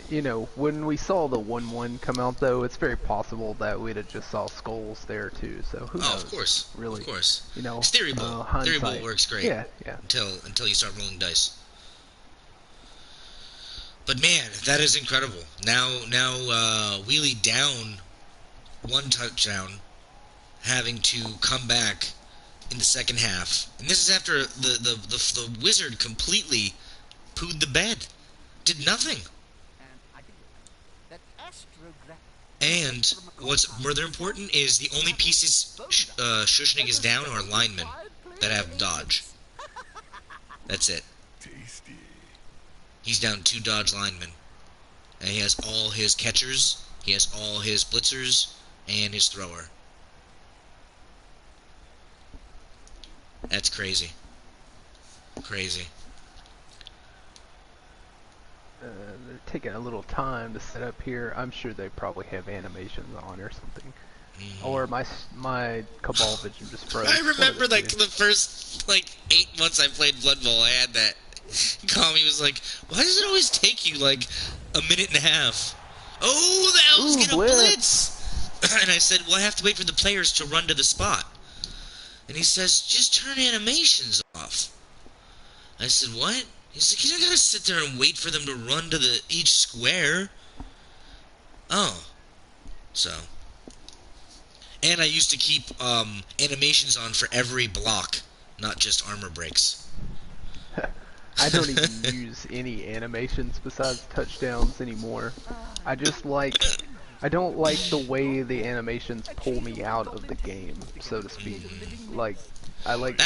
when we saw the 1-1 come out, though, it's very possible that we'd have just saw skulls there, too, so who knows? Of course, really. Of course. It's Theory Bowl. Theory Bowl works great. Yeah. Until you start rolling dice. But man, that is incredible. Now, Wheelie down 1 touchdown, having to come back in the second half, and this is after the Wizard completely pooed the bed, did nothing. And what's further important is the only pieces Shushnik is down are linemen that have dodge. That's it. He's down 2 dodge linemen. And he has all his catchers, he has all his blitzers, and his thrower. That's crazy. Crazy. They're taking a little time to set up here. I'm sure they probably have animations on or something. Or my Cabal Vision just froze. I remember like the first 8 months I played Blood Bowl, I had that. Kami was like, "Why does it always take you like a minute and a half?" Oh, the elves get a blitz! And I said, "Well, I have to wait for the players to run to the spot." And he says, "Just turn animations off." I said, "What?" He's like, "You don't gotta sit there and wait for them to run to each square." Oh. So. And I used to keep animations on for every block, not just armor breaks. I don't even use any animations besides touchdowns anymore. I don't like the way the animations pull me out of the game, so to speak. Like, I like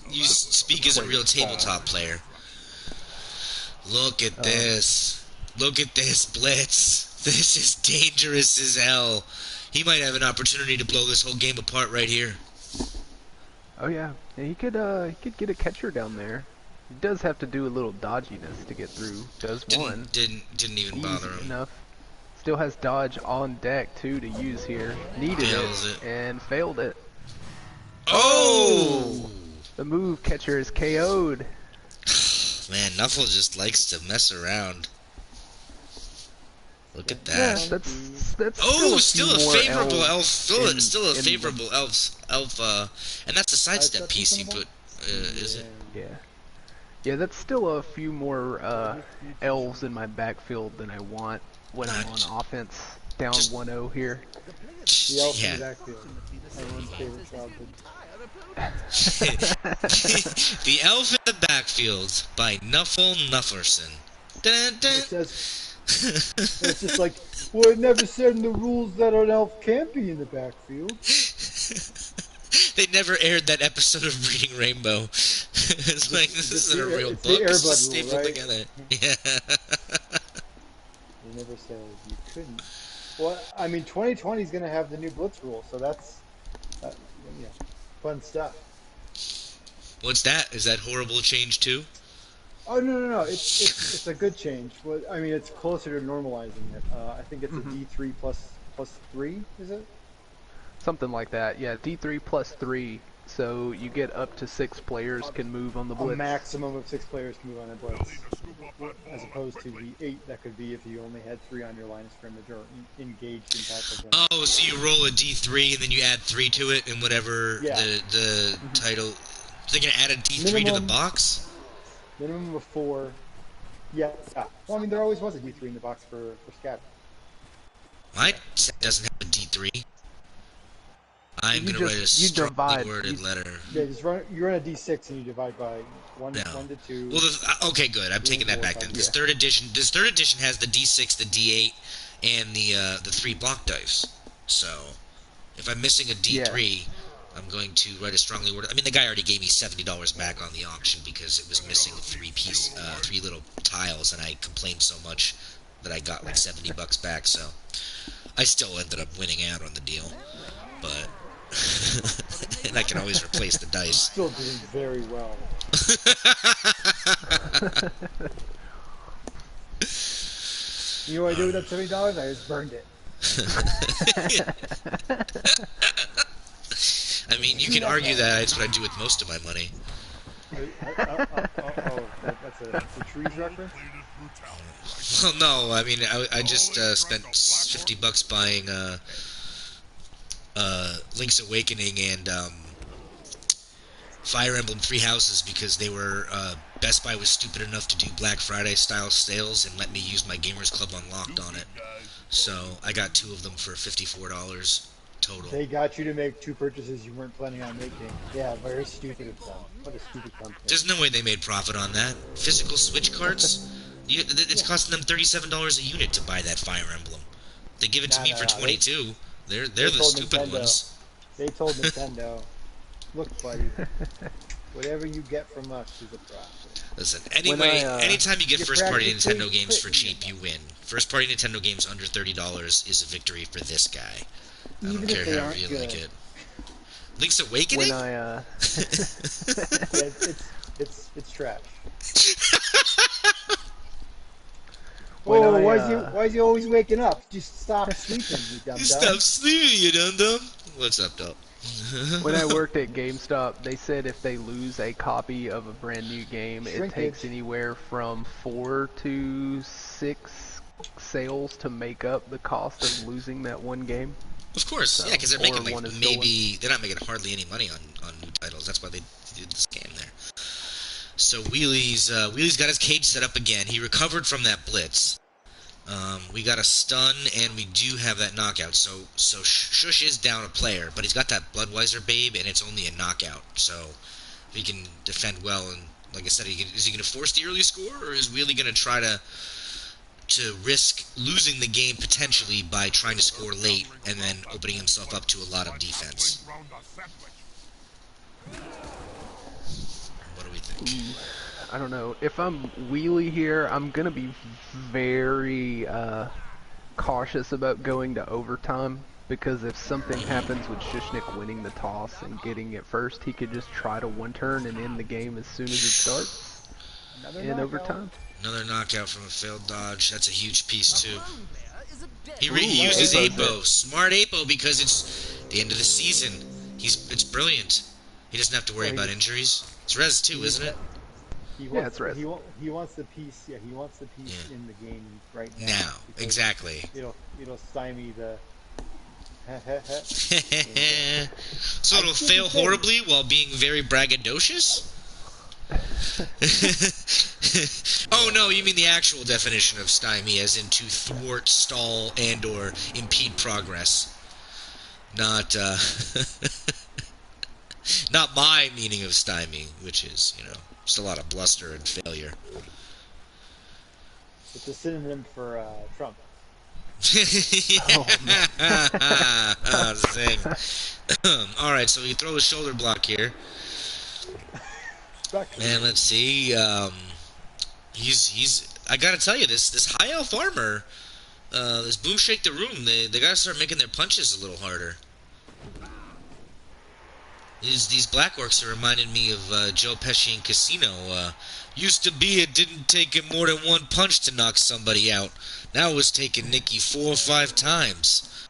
you speak as a real tabletop player. Look at this. Look at this blitz. This is dangerous as hell. He might have an opportunity to blow this whole game apart right here. Oh yeah, he could get a catcher down there. He does have to do a little dodginess to get through. Didn't even bother him. Enough. Still has dodge on deck too to use here. Needed it and failed it. Oh! The move catcher is KO'd. Man, Nuffle just likes to mess around. Look at that. Yeah, that's still a favorable elf. Still a favorable elf. And that's a sidestep piece he put. Is it? Yeah. Yeah, that's still a few more elves in my backfield than I want when I'm on offense. Down 1-0 here. The elf in the backfield. Everyone's favorite childhood. The Elf in the Backfield by Nuffle Nufferson. Dun, dun. It's just like, well, it never said in the rules that an elf can't be in the backfield. They never aired that episode of Reading Rainbow. It's like, this isn't a real book. It's It's the stapled Airbud rule, right? together. Yeah. They never said you couldn't. Well, I mean, 2020 is going to have the new Blitz rule, so that's fun stuff. What's that? Is that horrible change too? Oh no! It's a good change. Well, I mean, it's closer to normalizing it. I think it's a D3 plus 3, is it? Something like that. Yeah, D3 plus 3. So you get up to 6 players can move on the blitz. A maximum of 6 players can move on the blitz, as opposed to the 8 that could be if you only had 3 on your line of scrimmage or engaged in tackle zone. Oh, so you roll a D3 and then you add 3 to it, and whatever the title. They're gonna add a D3 to the box. Minimum of 4. Yeah. Well, I mean, there always was a D3 in the box for scatter. My set doesn't have a D3. I'm going to write a strongly worded letter. Yeah, you run a D6 and you divide by 1 to 2. Well, okay, good. I'm taking that back then. This third edition has the D6, the D8, and the 3 block dice. So, if I'm missing a D3, I'm going to write a strongly worded. I mean, the guy already gave me $70 back on the auction because it was missing 3 little tiles, and I complained so much that I got like $70 back. So, I still ended up winning out on the deal, but. And I can always replace the dice. Still doing very well. You know what I did with that $70? I just burned it. I mean, you can argue that that's what I do with most of my money. That's a trees reference? Well, no, I mean, I just spent $50 buying Link's Awakening and Fire Emblem 3 Houses because they were Best Buy was stupid enough to do Black Friday style sales and let me use my Gamers Club Unlocked on it. So I got 2 of them for $54 total. They got you to make 2 purchases you weren't planning on making. Yeah, very stupid of them. What a stupid company. There's no way they made profit on that. Physical Switch cards? It's costing them $37 a unit to buy that Fire Emblem. They give it to me for $22. They're the stupid ones. They told Nintendo, look, buddy, Whatever you get from us is a profit. Listen, When anyway, I, anytime you get You first-party practically Nintendo games for quit cheap, me. you win. First-party Nintendo games under $30 is a victory for this guy. I don't Even care if they however aren't you good. like it. Link's when Awakening? I, Yeah, it's trash. when Whoa, I, why is he always waking up? Just stop sleeping, you dumb dumb. Stop sleeping, you dum-dum. What's up, dope? When I worked at GameStop, they said if they lose a copy of a brand new game, it takes Shrinkage. anywhere from 4 to 6 sales to make up the cost of losing that one game. Of course, So, yeah, because they're or making like one is maybe they're not making hardly any money on new titles. That's why they did this game there. So Wheely's got his cage set up again. He recovered from that blitz. We got a stun and we do have that knockout. So Shush is down a player, but he's got that Bloodweiser babe and it's only a knockout. So he can defend well. And like I said, is he going to force the early score, or is Wheely going to try to risk losing the game potentially by trying to score late and then opening himself up to a lot of defense? What do we think? I don't know. If I'm Wheelie here, I'm gonna be very cautious about going to overtime, because if something happens with Shishnik winning the toss and getting it first, he could just try to one turn and end the game as soon as it starts in overtime. Another knockout from a failed dodge. That's a huge piece too. He Ooh, uses Apo's Apo. Smart Apo, because it's the end of the season. It's brilliant. He doesn't have to worry about injuries. It's Res too, isn't it? It's red. He wants the piece. Yeah, he wants the piece in the game right now. Now, exactly. It'll stymie the. So it'll fail horribly while being very braggadocious? Oh no, you mean the actual definition of stymie, as in to thwart, stall, and or impede progress. Not not my meaning of stymie, which is, just a lot of bluster and failure. It's a synonym for Trump. Zing. Alright, so we throw a shoulder block here. And let's see, he's I gotta tell you, this high elf armor, this boom shake the room, they gotta start making their punches a little harder. These black orcs are reminding me of Joe Pesci in Casino. Used to be it didn't take him more than one punch to knock somebody out. Now it's taking Nicky 4 or 5 times.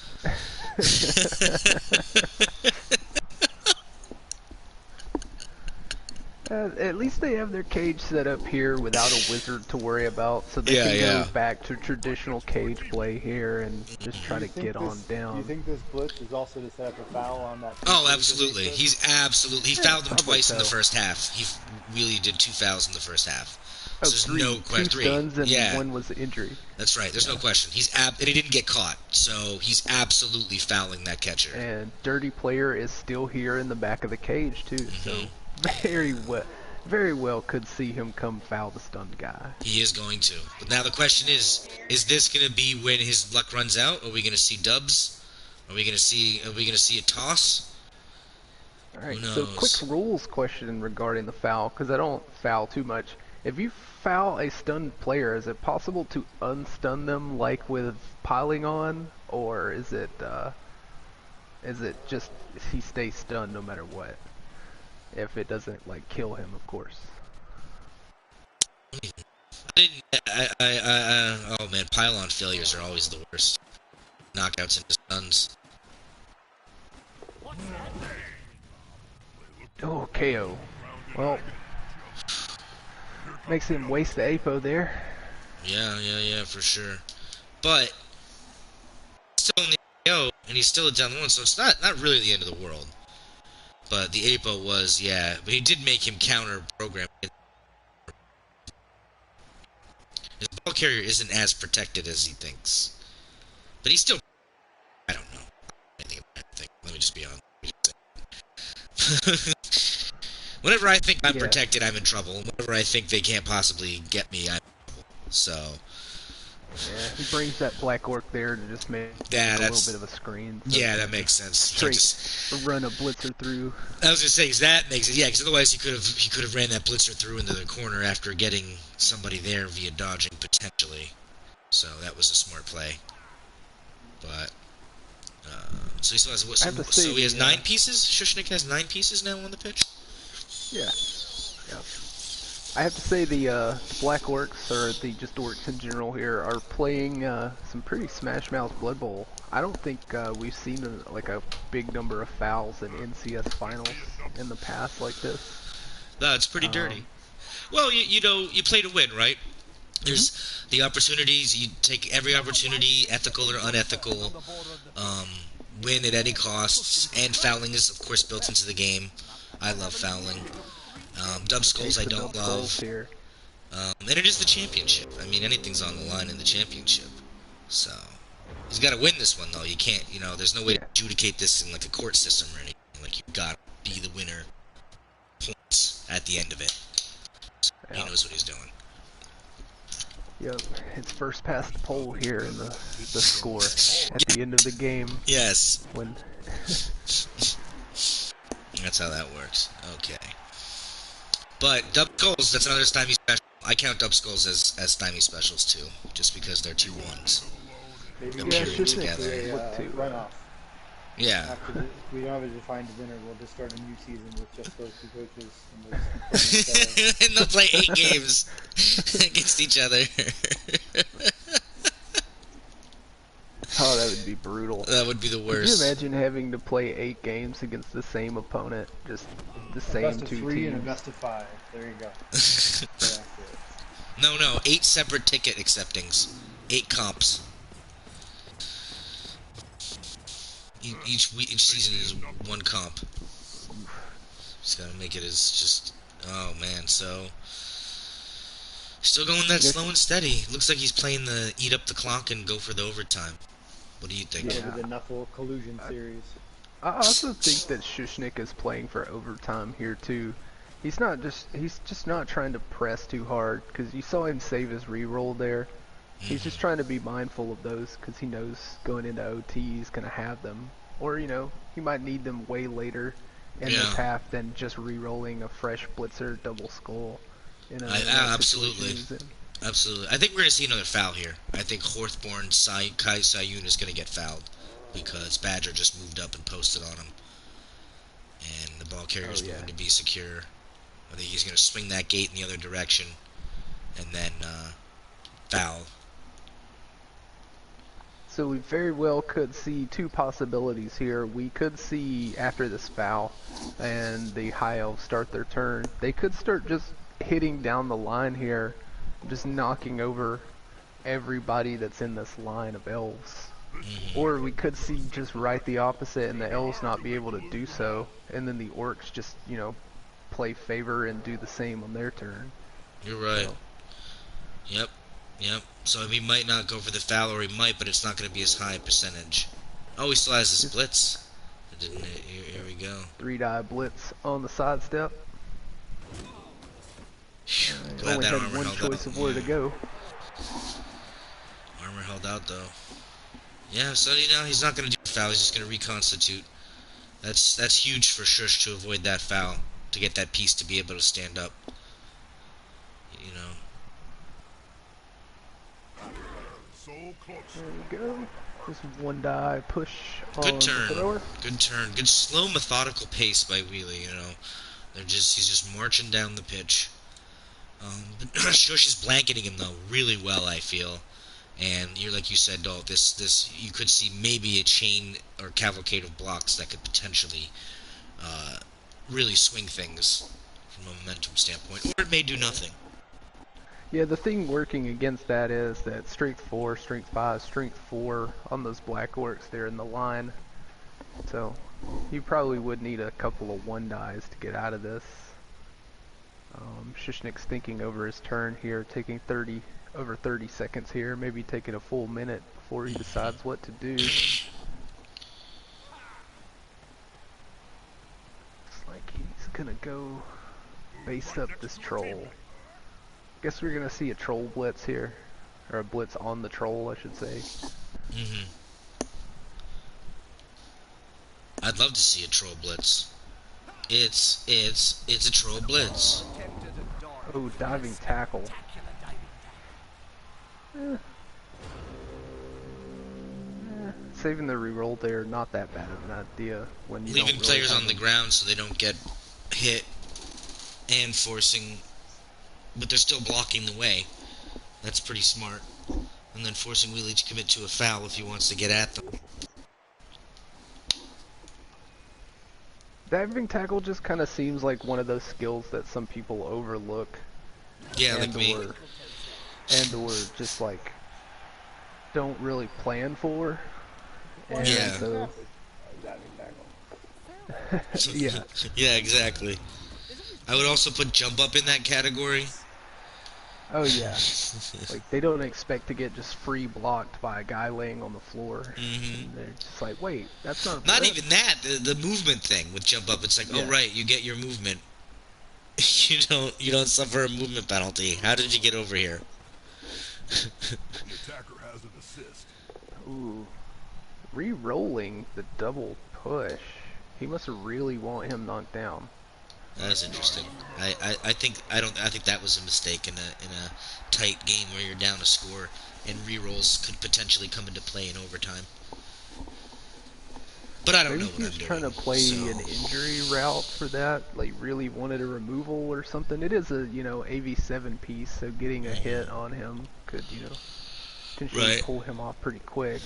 At least they have their cage set up here without a wizard to worry about, so they can go back to traditional cage play here and just try to get on down. Do you think this blitz is also to set up a foul on that? Oh, absolutely. He fouled them twice in the so. first half. He really did 2 fouls in the first half. So there's three, no question. 2 stuns and one was injury. That's right. There's no question. And he didn't get caught, so he's absolutely fouling that catcher. And Dirty Player is still here in the back of the cage too, so very well could see him come foul the stunned guy. He is going to. But now the question is this going to be when his luck runs out? Are we going to see dubs? Are we going to see a toss? All right. So quick rules question regarding the foul, because I don't foul too much. If you foul a stunned player, is it possible to unstun them like with piling on, or is it just he stays stunned no matter what? If it doesn't kill him, of course. Oh man, pylon failures are always the worst. Knockouts into stuns. Oh, KO. Well, makes him waste the APO there. Yeah, for sure. But still in the KO, and he's still down 1, so it's not really the end of the world. But the APO was, but he did make him counter program. His ball carrier isn't as protected as he thinks. But he's still, I don't know. Let me just be honest. Whenever I think I'm protected, I'm in trouble. Whenever I think they can't possibly get me, I'm in trouble. So, Yeah, he brings that black orc there to just make Yeah, a little that's bit of a screen. So yeah, that makes sense. You can't straight just. run a blitzer through. I was gonna say 'cause that makes it. Yeah, because otherwise he could have ran that blitzer through into the corner after getting somebody there via dodging potentially. So that was a smart play. But so he still has what? I have to say So he has the 9 pieces. Shushnik has 9 pieces now on the pitch. yeah, yeah. I have to say the Black Orcs, or the just Orcs in general here, are playing some pretty Smash Mouth Blood Bowl. I don't think we've seen like a big number of fouls in NCS finals in the past like this. No, it's pretty dirty. Um, Well, you know, you play to win, right? mhm. There's the opportunities. You take every opportunity, ethical or unethical. Um, Win at any costs, and fouling is of course built into the game. I love fouling. Dub skulls Take I the don't dub skulls love. here. And it is the championship. I mean, anything's on the line in the championship. So he's got to win this one though. You can't, you know, there's no way to Yeah, adjudicate this in like a court system or anything. Like you got to be the winner. Points at the end of it. He yeah. knows what he's doing. Yep, it's first past the pole here in the score at the end of the game Yes, when that's how that works. Okay. But dub skulls, that's another stymie special. I count dub skulls as stymie specials too, just because they're 2-1s Maybe yeah, appearing we Shushnik together. do a look to runoff. Yeah. After we don't have a defined winner, we'll just start a new season with just those two coaches and we'll just keep playing each other. And they'll play 8 games against each other. oh, that would be brutal. That would be the Could you worst. imagine having to play 8 games against the same opponent, just the A same best of 2 3 and a teams? best of 5. There you go. That's it. No, 8 separate ticket acceptings. 8 comps. Each season is 1 comp. Just gotta make it as just. Oh man, so still going that slow and steady. Looks like he's playing the eat up the clock and go for the overtime. What do you think? Yeah. Over the Knuckle Collusion series. I also think that Shushnik is playing for overtime here too. He's just not trying to press too hard, because you saw him save his reroll there. He's just trying to be mindful of those, because he knows going into OT he's going to have them. Or, you know, he might need them way later in this half than just re-rolling a fresh blitzer double skull. In a Absolutely. Absolutely. I think we're going to see another foul here. I think Horthborn Kai Sayun is going to get fouled because Badger just moved up and posted on him. And the ball carrier's moving to be secure. I think he's going to swing that gate in the other direction and then foul. So we very well could see 2 possibilities here. We could see after this foul and the High Elves start their turn, they could start just hitting down the line here, just knocking over everybody that's in this line of Elves. Or we could see just right the opposite and the Elves not be able to do so, and then the Orcs just, you know, play favor and do the same on their turn. You're right. So. Yep. So he might not go for the foul, or he might, but it's not going to be as high a percentage. Oh, he still has his blitz. Here we go. 3-die blitz on the sidestep. Glad Only that had armor one held choice out. of where to go. Armor held out though. Yeah, so you know he's not going to do a foul. He's just going to reconstitute. That's huge for Shush to avoid that foul, to get that piece to be able to stand up. You know. There we go. Just 1-die push on Good turn. the thrower. Good turn. Good slow, methodical pace by Wheelie. You know, he's just marching down the pitch. Shush is blanketing him though really well, I feel. And you're like you said, Dalt. This you could see maybe a chain or cavalcade of blocks that could potentially really swing things from a momentum standpoint, or it may do nothing. Yeah, the thing working against that is that strength 4, strength 5, strength 4 on those black orcs there in the line. So you probably would need a couple of 1-dies to get out of this. Shushnik's thinking over his turn here, taking over 30 seconds here, maybe taking a full minute before he decides what to do. Looks like he's gonna go base up this troll. Guess we're gonna see a troll blitz here. or a blitz on the troll, I should say. Mm-hmm. I'd love to see a troll blitz. It's a troll blitz. Oh, diving tackle. Saving the reroll there, not that bad of an idea when you Leaving don't players really on the ground so they don't get hit and forcing, but they're still blocking the way. That's pretty smart. And then forcing Wheelie to commit to a foul if he wants to get at them. Diving tackle just kind of seems like one of those skills that some people overlook. Yeah, and like me. or just like don't really plan for. And Yeah. so, yeah. Yeah, exactly. I would also put jump up in that category. Oh yeah. Like they don't expect to get just free blocked by a guy laying on the floor. Mm-hmm. They're just like, wait, that's not. Not even that. The movement thing with jump up. It's like, Yeah. oh right, you get your movement. you don't suffer a movement penalty. How did you get over here? The attacker has an assist. Ooh. Re-rolling the double push. He must really want him knocked down. That's interesting. I think that was a mistake in a tight game where you're down a score and rerolls could potentially come into play in overtime. But I don't Maybe know what he's I'm doing. trying to play so. an injury route for that, like really wanted a removal or something. It is a, AV7 piece, so getting a hit on him could, potentially Right. pull him off pretty quick.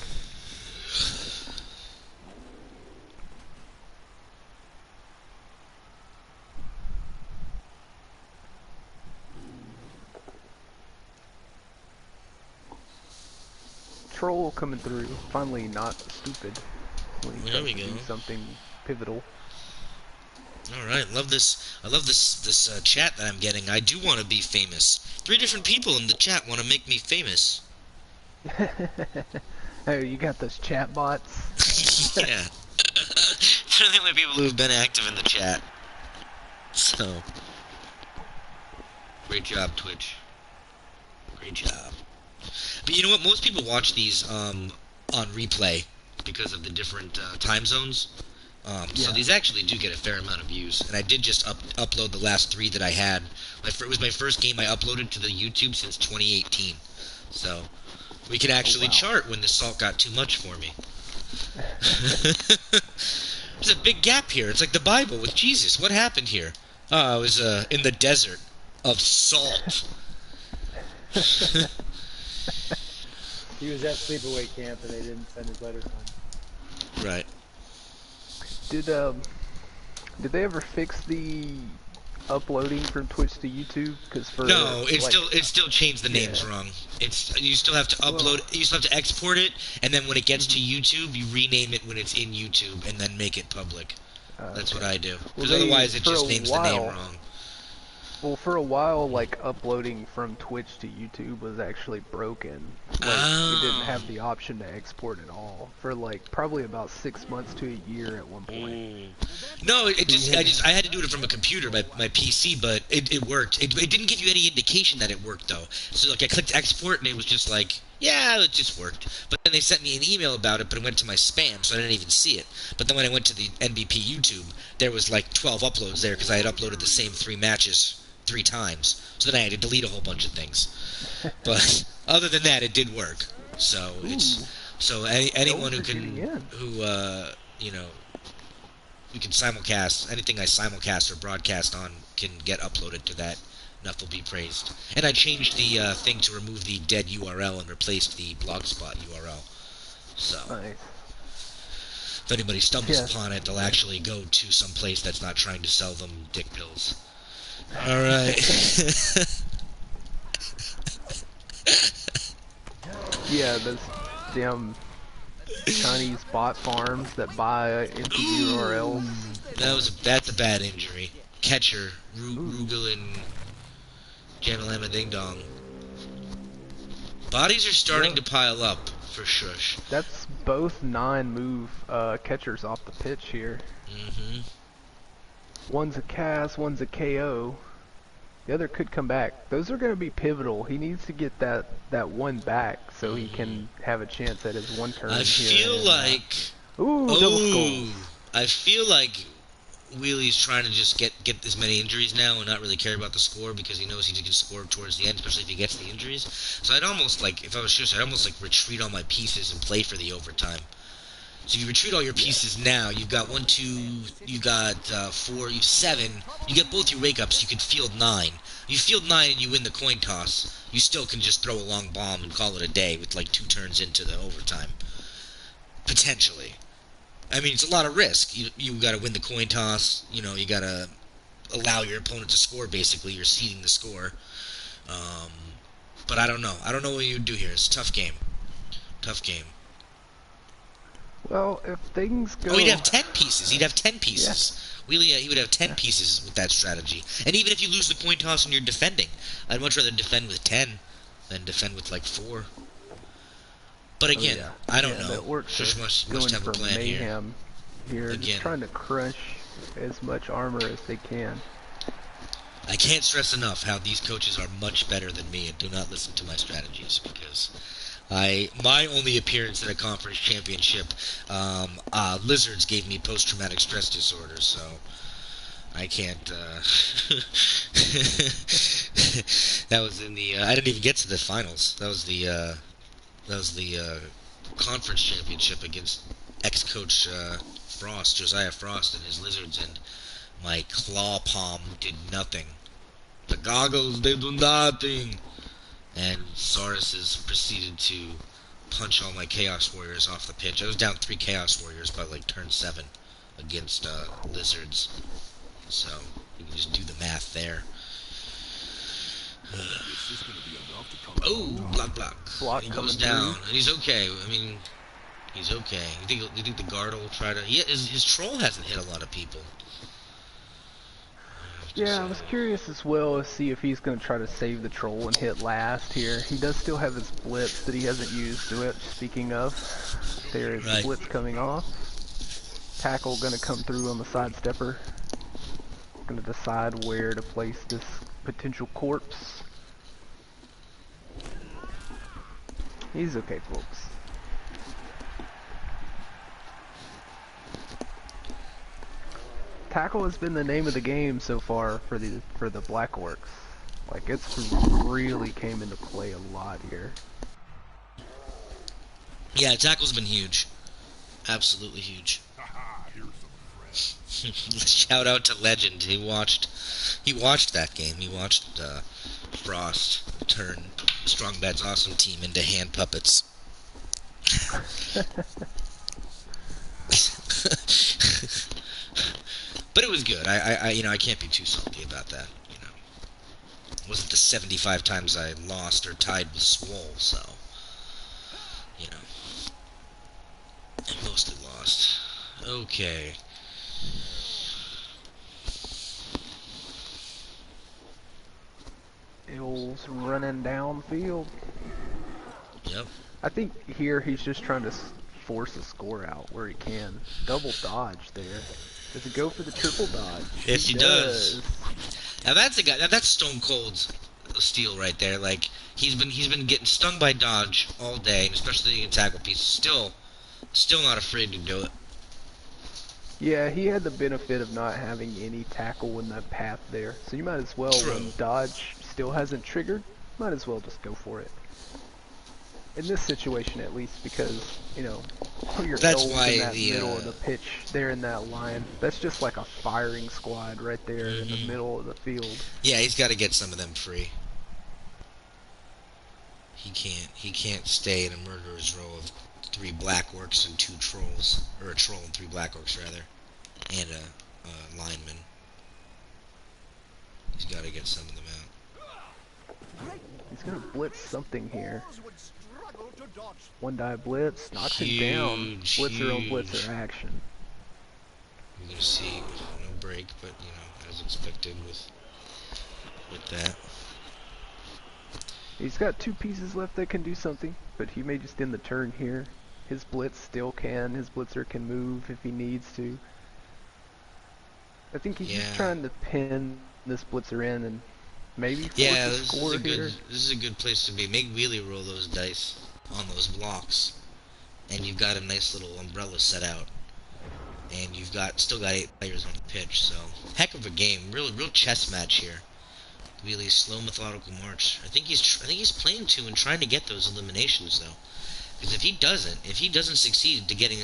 Troll coming through, finally not stupid when he There we tries to go. do something pivotal. All right, love this. I love this chat that I'm getting. I do want to be famous. 3 different people in the chat want to make me famous. Oh, you got those chat bots? Yeah. They're the only people who've been active in the chat. So, great job, Twitch. Great job. But you know what? Most people watch these on replay because of the different time zones. So Yeah. these actually do get a fair amount of views. And I did just upload the last 3 that I had. It was my first game I uploaded to the YouTube since 2018. So we can actually chart when the salt got too much for me. There's a big gap here. It's like the Bible with Jesus. What happened here? Oh, I was in the desert of salt. He was at sleepaway camp and they didn't send his letters home. Right. Did they ever fix the uploading from Twitch to YouTube? Because for No, it still changed the names wrong. You still have to upload. You still have to export it, and then when it gets to YouTube, you rename it when it's in YouTube, and then make it public. That's what I do. Because otherwise, it just names the name wrong. Well, for a while, like, uploading from Twitch to YouTube was actually broken. Like, you didn't have the option to export at all. For, like, probably about 6 months to a year at one point. No, I had to do it from a computer, my PC, but it worked. It didn't give you any indication that it worked, though. So, like, I clicked export, and it was just like, yeah, it just worked. But then they sent me an email about it, but it went to my spam, so I didn't even see it. But then when I went to the NBP YouTube, there was, like, 12 uploads there, because I had uploaded the same 3 matches 3 times. So then I had to delete a whole bunch of things. But other than that, it did work. So anyone who can we can simulcast anything I simulcast or broadcast on can get uploaded to that. Enough will be praised. And I changed the thing to remove the dead URL and replaced the blogspot URL. So Nice. if anybody stumbles upon it, they'll actually go to some place that's not trying to sell them dick pills. All right. Yeah, those damn Chinese bot farms that buy empty URLs. That's a bad injury. Catcher, Rugel and Jamalama Ding Dong. Bodies are starting to pile up for shush. That's both 9-move catchers off the pitch here. Mm-hmm. One's a Cas, one's a KO. The other could come back. Those are going to be pivotal. He needs to get that one back so he can have a chance at his one turn I here. feel like... Ooh, double skulls. I feel like Wheelie's trying to just get as many injuries now and not really care about the score because he knows he can score towards the end, especially if he gets the injuries. So I'd almost like, if I was Schuster, I'd almost like retreat all my pieces and play for the overtime. So you retreat all your pieces now. You've got 1, 2, you got 4, you have 7. You get both your wake-ups. You can field 9. You field 9 and you win the coin toss. You still can just throw a long bomb and call it a day with like 2 turns into the overtime. Potentially. I mean, it's a lot of risk. You got to win the coin toss. You know, you got to allow your opponent to score, basically. You're ceding the score. But I don't know. I don't know what you would do here. It's a tough game. Tough game. Well, if things go... Oh, he'd have 10 pieces. He'd have 10 pieces. Yeah. Wheelie, he would have 10 pieces with that strategy. And even if you lose the coin toss and you're defending, I'd much rather defend with 10 than defend with like 4. But again, I don't know. That works. Just must have a plan mayhem here. Again. Just trying to crush as much armor as they can. I can't stress enough how these coaches are much better than me and do not listen to my strategies because my only appearance at a conference championship, Lizards gave me post-traumatic stress disorder, so I can't. That was in the. I didn't even get to the finals. That was the conference championship against ex-coach Frost, Josiah Frost, and his Lizards, and my claw palm did nothing. The goggles, they do nothing. And Saurus proceeded to punch all my Chaos Warriors off the pitch. I was down 3 Chaos Warriors by like turn 7 against Lizards. So you can just do the math there. Oh, block. Block He goes coming down, through. and he's okay. I mean, he's okay. You think the guard will try to? His troll hasn't hit a lot of people. Yeah, I was curious as well to see if he's going to try to save the troll and hit last here. He does still have his blitz that he hasn't used to it. Speaking of, there is the blitz coming off. Tackle going to come through on the side stepper. Going to decide where to place this potential corpse. He's okay, folks. Tackle has been the name of the game so far for the Blackhawks. Like, it's really came into play a lot here. Yeah, tackle's been huge. Absolutely huge. Shout out to Legend. He watched that game. He watched Frost turn Strong Bad's awesome team into hand puppets. But it was good. I can't be too salty about that. You know, it wasn't the 75 times I lost or tied with Swole, so you know, I mostly lost. Okay. Ills running downfield. Yep. I think here he's just trying to force a score out where he can. Double dodge there. Does he go for the triple dodge? Yes, he does. Now that's a guy. Now that's Stone Cold's steal right there. Like he's been getting stung by dodge all day, and especially in tackle pieces. Still not afraid to do it. Yeah, he had the benefit of not having any tackle in that path there, so you might as well, when dodge still hasn't triggered, might as well just go for it. In this situation, at least, because, you know, all your That's L's why in that the, middle of the pitch, they're in that line. That's just like a firing squad right there in the middle of the field. Yeah, he's got to get some of them free. He can't stay in a murderer's row of 3 black orcs and 2 trolls, or a troll and 3 black orcs rather, and a lineman. He's got to get some of them out. He's gonna blitz something here. One die blitz, knocks him down. Blitzer on blitzer action. You're gonna see no break, but you know, as expected with that. He's got 2 pieces left that can do something, but he may just end the turn here. His blitz still can. His blitzer can move if he needs to. I think he's just trying to pin this blitzer in and maybe force Yeah, a this is score a good. here. This is a good place to be. Make wheelie roll those dice on those blocks, and you've got a nice little umbrella set out, and you've got still got 8 players on the pitch. So heck of a game, real chess match here. Really slow, methodical march. I think he's playing to and trying to get those eliminations though. Because if he doesn't succeed to getting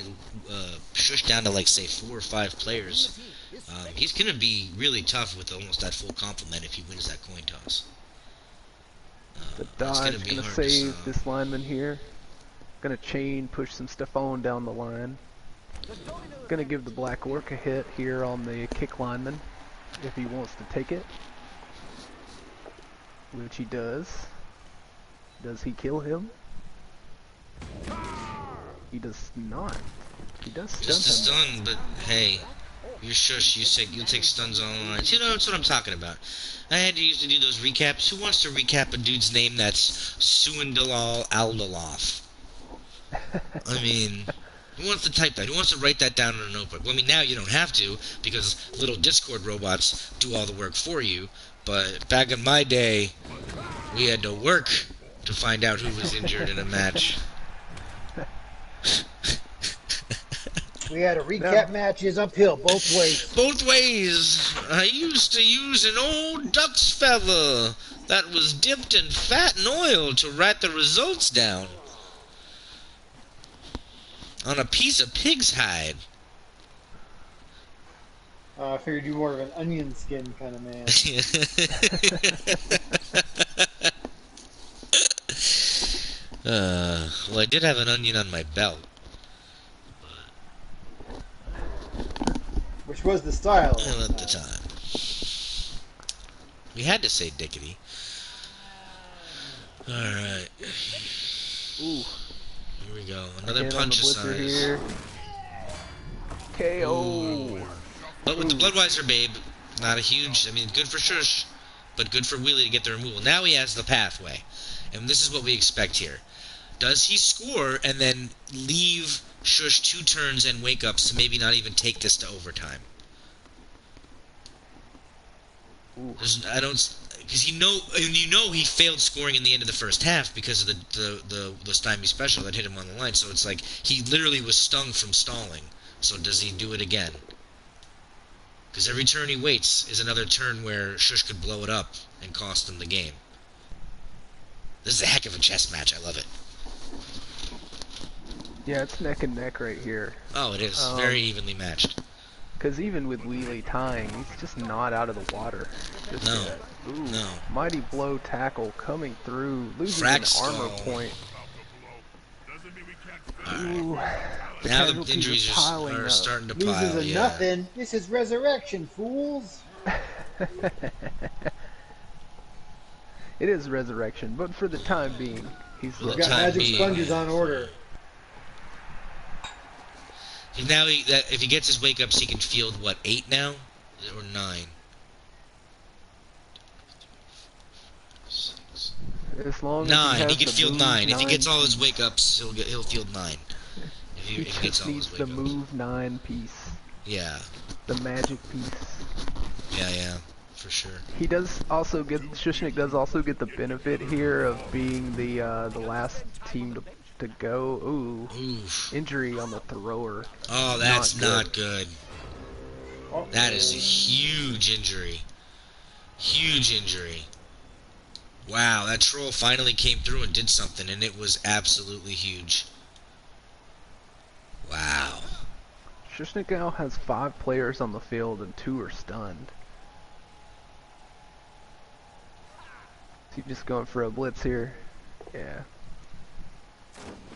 shushed down to like say 4 or 5 players, he's gonna be really tough with almost that full complement if he wins that coin toss. The That's dodge be gonna hard save to this lineman here. Gonna chain, push some stuff on down the line. Gonna give the Black Orc a hit here on the kick lineman if he wants to take it. Which he does. Does he kill him? He does not. He does stun just a him. stun, but hey, you're shush. You'll take stuns on the lines. You know that's what I'm talking about. I had to used to do those recaps. Who wants to recap a dude's name that's Suindalal Aldaloff? I mean, who wants to type that? Who wants to write that down in a notebook? Well, I mean, now you don't have to because little Discord robots do all the work for you. But back in my day, we had to work to find out who was injured in a match. We had to recap matches uphill both ways. Both ways. I used to use an old Dux feather that was dipped in fat and oil to write the results down on a piece of pig's hide. I figured you were more of an onion skin kind of man. Well, I did have an onion on my belt. Which was the style At the time. We had to say dickety. Alright. Ooh. Here we go. Another Hit punch on the blitzer size. here. KO. Ooh. But with the Bloodweiser Babe, not a huge, I mean, good for Shush, but good for Wheelie to get the removal. Now he has the pathway. And this is what we expect here. Does he score and then leave Shush 2 turns and wake ups to maybe not even take this to overtime? I don't, because he failed scoring in the end of the first half because of the stymie special that hit him on the line. So it's like he literally was stung from stalling. So does he do it again? Because every turn he waits is another turn where Shush could blow it up and cost him the game. This is a heck of a chess match. I love it. Yeah, it's neck and neck right here. Oh, it is. Very evenly matched. Because even with Wheelie tying, he's just not out of the water. Just No. yet. Ooh, No. Mighty blow tackle coming through, losing Frag an stall. armor point. Alright. Ooh, the Now the casualties injuries piling are up. starting to Loses pile. a Yeah. nothing. This is resurrection, fools. It is resurrection, but for the time being, he's For the We've got time magic being, sponges on order. Now if he gets his wake ups, he can field what, 8 now or 9? as long as 9. He has can the field move 9. If he gets all his piece. wake ups, he'll field 9. If He he gets just all his needs wake the ups. move 9 piece, Yeah. the magic piece. Yeah, for sure. He does also get, Shushnik does also get the benefit here of being the last team to go. Ooh, Oof. injury on the thrower. Oh, that's Not not good. That is a huge injury. Huge injury. Wow, that troll finally came through and did something, and it was absolutely huge. Wow. Shushnik now has 5 players on the field and 2 are stunned. Is he just going for a blitz here? Yeah.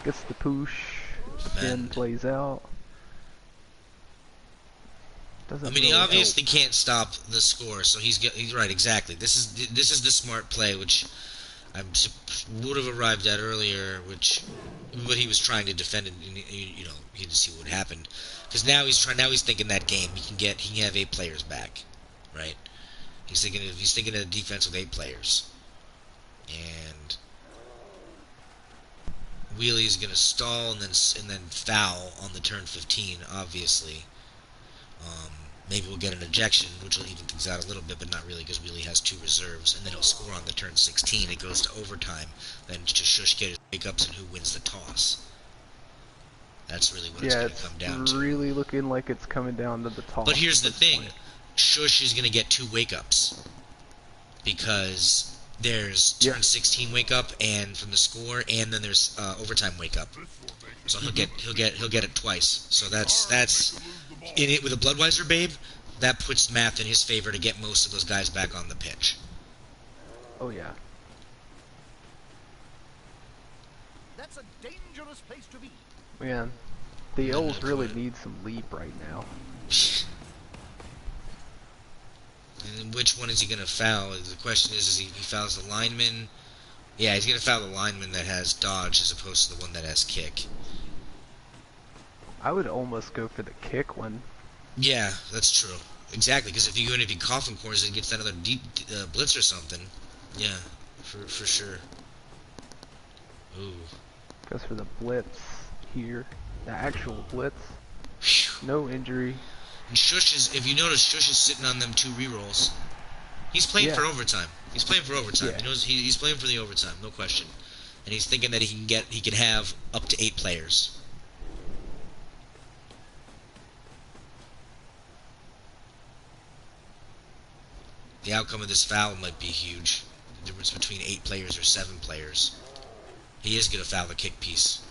Gets the push. Spin Bend. plays out. Doesn't I mean, he really obviously help. can't stop the score, so he's right. Exactly. This is the smart play, which I would have arrived at earlier, what he was trying to defend, and you know, he didn't see what happened, because now he's thinking that game he can have 8 players back, right? He's thinking of a defense with 8 players, and Wheelie's gonna stall and then foul on the turn 15, obviously. Maybe we'll get an ejection, which will even things out a little bit, but not really, because Wheelie has 2 reserves, and then he'll score on the turn 16. It goes to overtime. Then just Shush get his wake-ups and who wins the toss. That's really what it's going to come down it's to. really looking like it's coming down to the toss. But here's the at this thing. point. Shush is going to get 2 wake-ups. Because there's turn 16 wake-up and from the score, and then there's overtime wake-up. So he'll get it twice. So that's in it with a Bloodweiser Babe. That puts math in his favor to get most of those guys back on the pitch. Oh yeah. That's a dangerous place to be. Man, the Elves really need some leap right now. And which one is he going to foul? The question is he fouls the lineman? Yeah, he's going to foul the lineman that has dodge as opposed to the one that has kick. I would almost go for the kick one. Yeah, that's true. Exactly, because if you go in, if he coffin corners and gets another deep blitz or something, yeah, for sure. Ooh. Goes for the blitz here. The actual blitz. Whew. No injury. And Shush is, if you notice, Shush is sitting on them 2 rerolls. He's playing for overtime. He's playing for overtime. Yeah. He knows he's playing for the overtime, no question. And he's thinking that he can have up to 8 players. The outcome of this foul might be huge. The difference between 8 players or 7 players. He is going to foul the kick piece.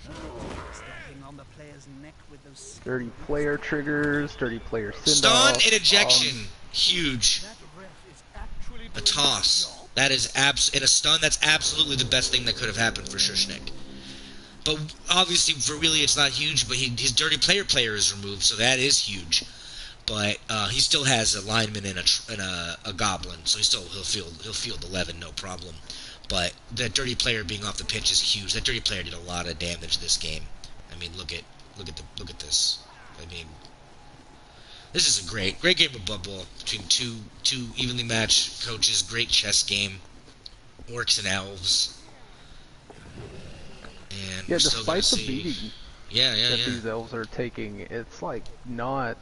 Stepping on the player's neck with those Dirty player triggers. Dirty player send Stun off. and ejection. Huge. that ref is actually A doing toss. his job. That is in a stun. That's absolutely the best thing that could have happened for Shushnik. But obviously, for really, it's not huge. But his dirty player is removed, so that is huge. But he still has a lineman and a goblin, so he'll field 11, no problem. But that dirty player being off the pitch is huge. That dirty player did a lot of damage this game. I mean, look at this. I mean, this is a great game of Blood Bowl between two evenly matched coaches. Great chess game. Orcs and elves. And Yeah, we're still gonna despite the see. beating Yeah. that these Elves are taking, it's like not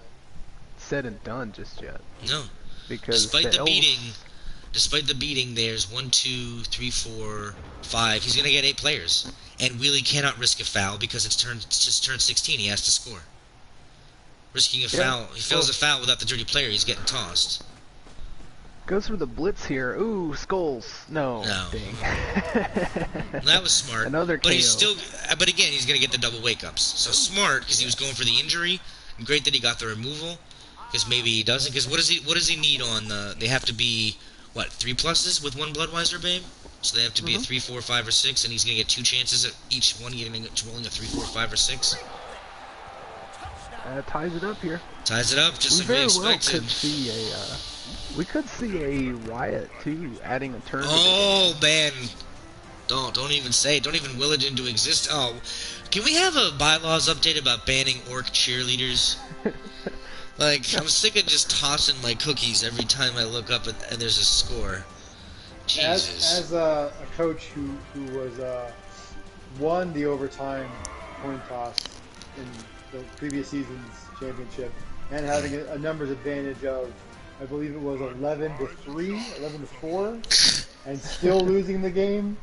said and done just yet. No. Because Despite the Elves, beating, there's 1, 2, 3, 4, 5. He's gonna get 8 players, and Wheelie cannot risk a foul because it's just turn 16. He has to score. Risking a foul, he fails a foul without the dirty player. He's getting tossed. goes for the blitz here. Ooh, skulls. No. No. Dang. That was smart. Another But he's KO. still. But again, he's gonna get the double wake ups. So smart because he was going for the injury. And great that he got the removal. Because maybe he doesn't. Because what does he need on the? They have to be what 3 pluses with 1 Bloodweiser Babe. So they have to be a 3, 4, 5, or 6, and he's gonna get 2 chances at each one getting rolling a 3, 4, 5, or 6. Ties it up here. Ties it up just We like we very well expected. could see we could see a Wyatt too, adding a turn. Oh man, don't even say it. Don't even will it into existence. Oh, can we have a bylaws update about banning orc cheerleaders? Like, I'm sick of just tossing my cookies every time I look up and there's a score. Jesus. As a coach who was won the overtime coin toss in the previous season's championship, and having a numbers advantage of, I believe it was 11-3, 11-4, and still losing the game,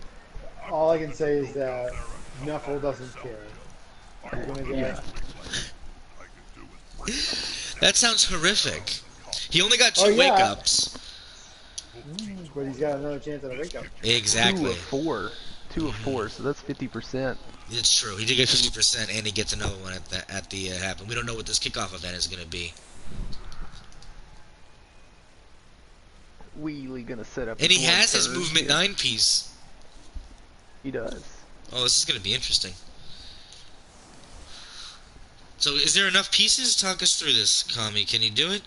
all I can say is that Nuffle doesn't care. He's gonna get That sounds horrific. He only got 2 Oh, yeah. wake-ups. but he's got another chance at a wake up. Exactly. 2 of 4. 2 of 4, so that's 50%. It's true. He did get 50%, and he gets another one at the happen. We don't know what this kickoff event is going to be. Wheelie gonna set up. And he one has his turn movement here. 9 piece. He does. Oh, this is going to be interesting. So, is there enough pieces? Talk us through this, Kami. Can he do it?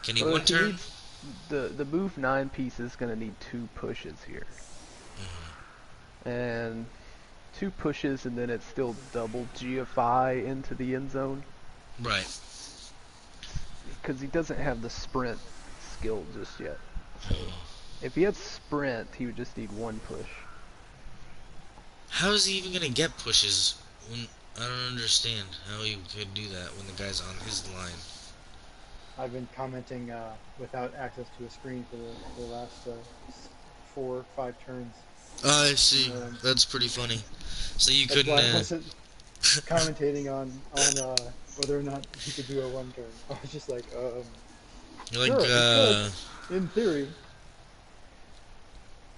Can he Well, one he turn? needs- the move 9 piece is gonna need 2 pushes here, and 2 pushes, and then it's still double GFI into the end zone Right. because he doesn't have the sprint skill just yet. So if he had sprint, he would just need 1 push. How is he even gonna get pushes when I don't understand how he could do that when the guy's on his line. I've been commenting without access to a screen for the last 4 or 5 turns. Oh, I see. Um, That's pretty funny. So you that's couldn't. why I wasn't commentating on whether or not he could do a 1 turn. I was just like, You're like, sure, he could, in theory.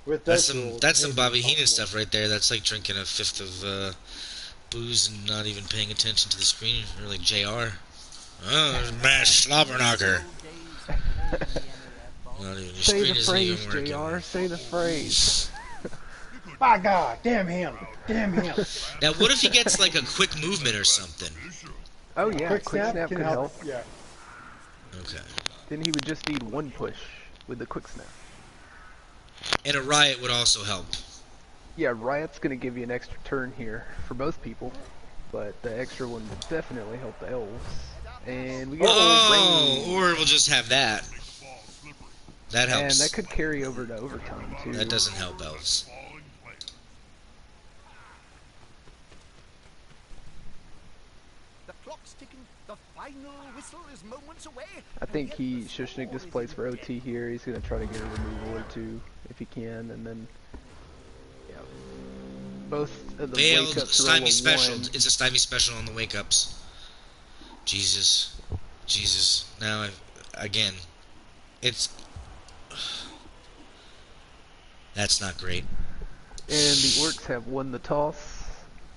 With dice rules, that's some anything is Bobby Heenan possible. stuff right there. That's like drinking a fifth of booze and not even paying attention to the screen. Or like Jr. Oh, mash slobber knocker. Not even, your Say screen the isn't phrase, even working. JR. Say the phrase. By God, damn him, damn him. Now, what if he gets like a quick movement or something? Oh yeah, Quick quick snap can could help. Yeah. Okay. Then he would just need one push with the quick snap. And a riot would also help. Yeah, Riot's gonna give you an extra turn here for both people, but the extra one will definitely help the elves. And we get Oh, rain. or we'll just have that. That And helps. that could carry over to overtime too. That doesn't help elves. The clock's ticking. The final whistle is moments away. I think Shushnik just plays for OT here. He's gonna try to get a removal or two if he can, and then yeah, both of the Failed wake-ups roll a stymie special. 1. It's a stymie special on the wake ups. Jesus. Now, again, it's. That's not great. And the Orcs have won the toss.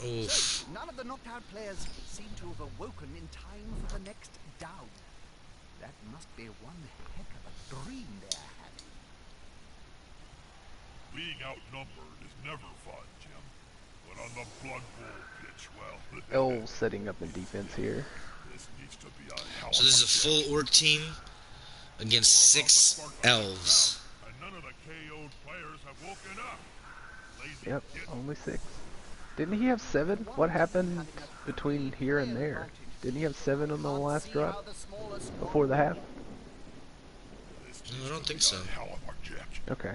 Oof. None of the knocked out players seem to have awoken in time for the next down. That must be one heck of a dream they're having. Being outnumbered is never fun, Jim. But on the Blood Bowl pitch, well, Elves setting up in defense here. this needs to be a hell of So this is a full orc team against 6 elves. And none of the KO'd players have woken up. Lazy Yep, kids. only 6. Didn't he have 7? What happened between here and there? Didn't he have 7 on the last drop before the half? This No, needs I don't to think be so. a hell of a kick. Okay.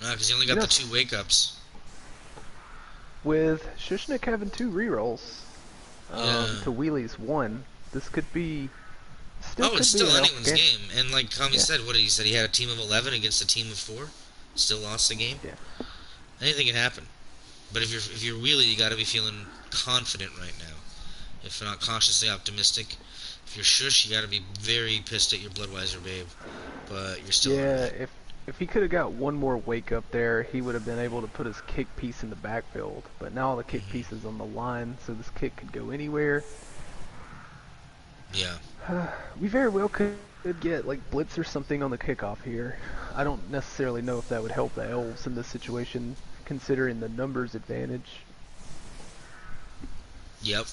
Because he only got You know, the 2 wake ups. With Shushnik having 2 rerolls Yeah. to Wheelie's 1, this could be still Oh, could it's be still an elf anyone's game. And like Kami Yeah. said, what did he said? He had a team of 11 against a team of 4. Still lost the game. Yeah. Anything can happen. But if you're wheelie, you got to be feeling confident right now. If not cautiously optimistic. If you're shush, you got to be very pissed at your Bloodweiser babe. But you're still Yeah, alive. if he could have got one more wake up there, he would have been able to put his kick piece in the backfield. But now all the kick piece is on the line, so this kick could go anywhere. Yeah. We very well could get like blitz or something on the kickoff here. I don't necessarily know if that would help the elves in this situation, considering the numbers advantage. Yep.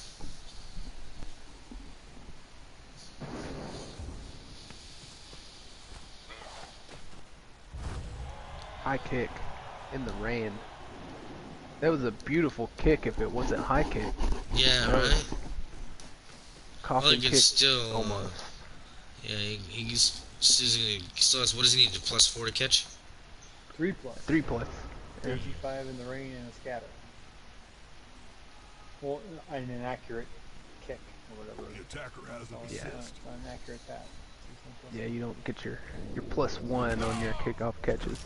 High kick in the rain. That was a beautiful kick if it wasn't high kick. Yeah, That was right? Coffin Well, he kick could still... almost. Yeah, he still has... What does he need? A +4 to catch? 3+. 3+. Yeah. 85 in the rain and a scatter. Well, an inaccurate kick or whatever. The attacker has an Yeah. assist. It's not an accurate pass. Yeah, you don't get your +1 on your kickoff catches.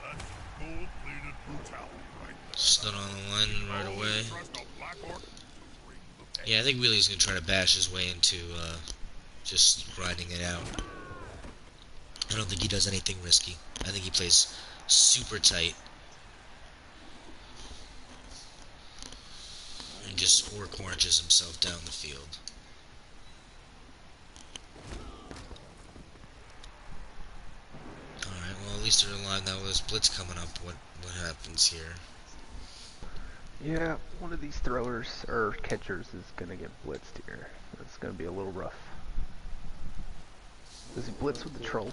That's gold-plated brutality right there. Stood on the line right away. Trust a Black Orc to bring the pain. Yeah, I think Wheelie's going to try to bash his way into just grinding it out. I don't think he does anything risky. I think he plays super tight. And just orc oranges himself down the field. Alright, well at least they're alive now with this blitz coming up. What happens here? Yeah, one of these throwers or catchers is gonna get blitzed here. It's gonna be a little rough. Does he blitz with the troll?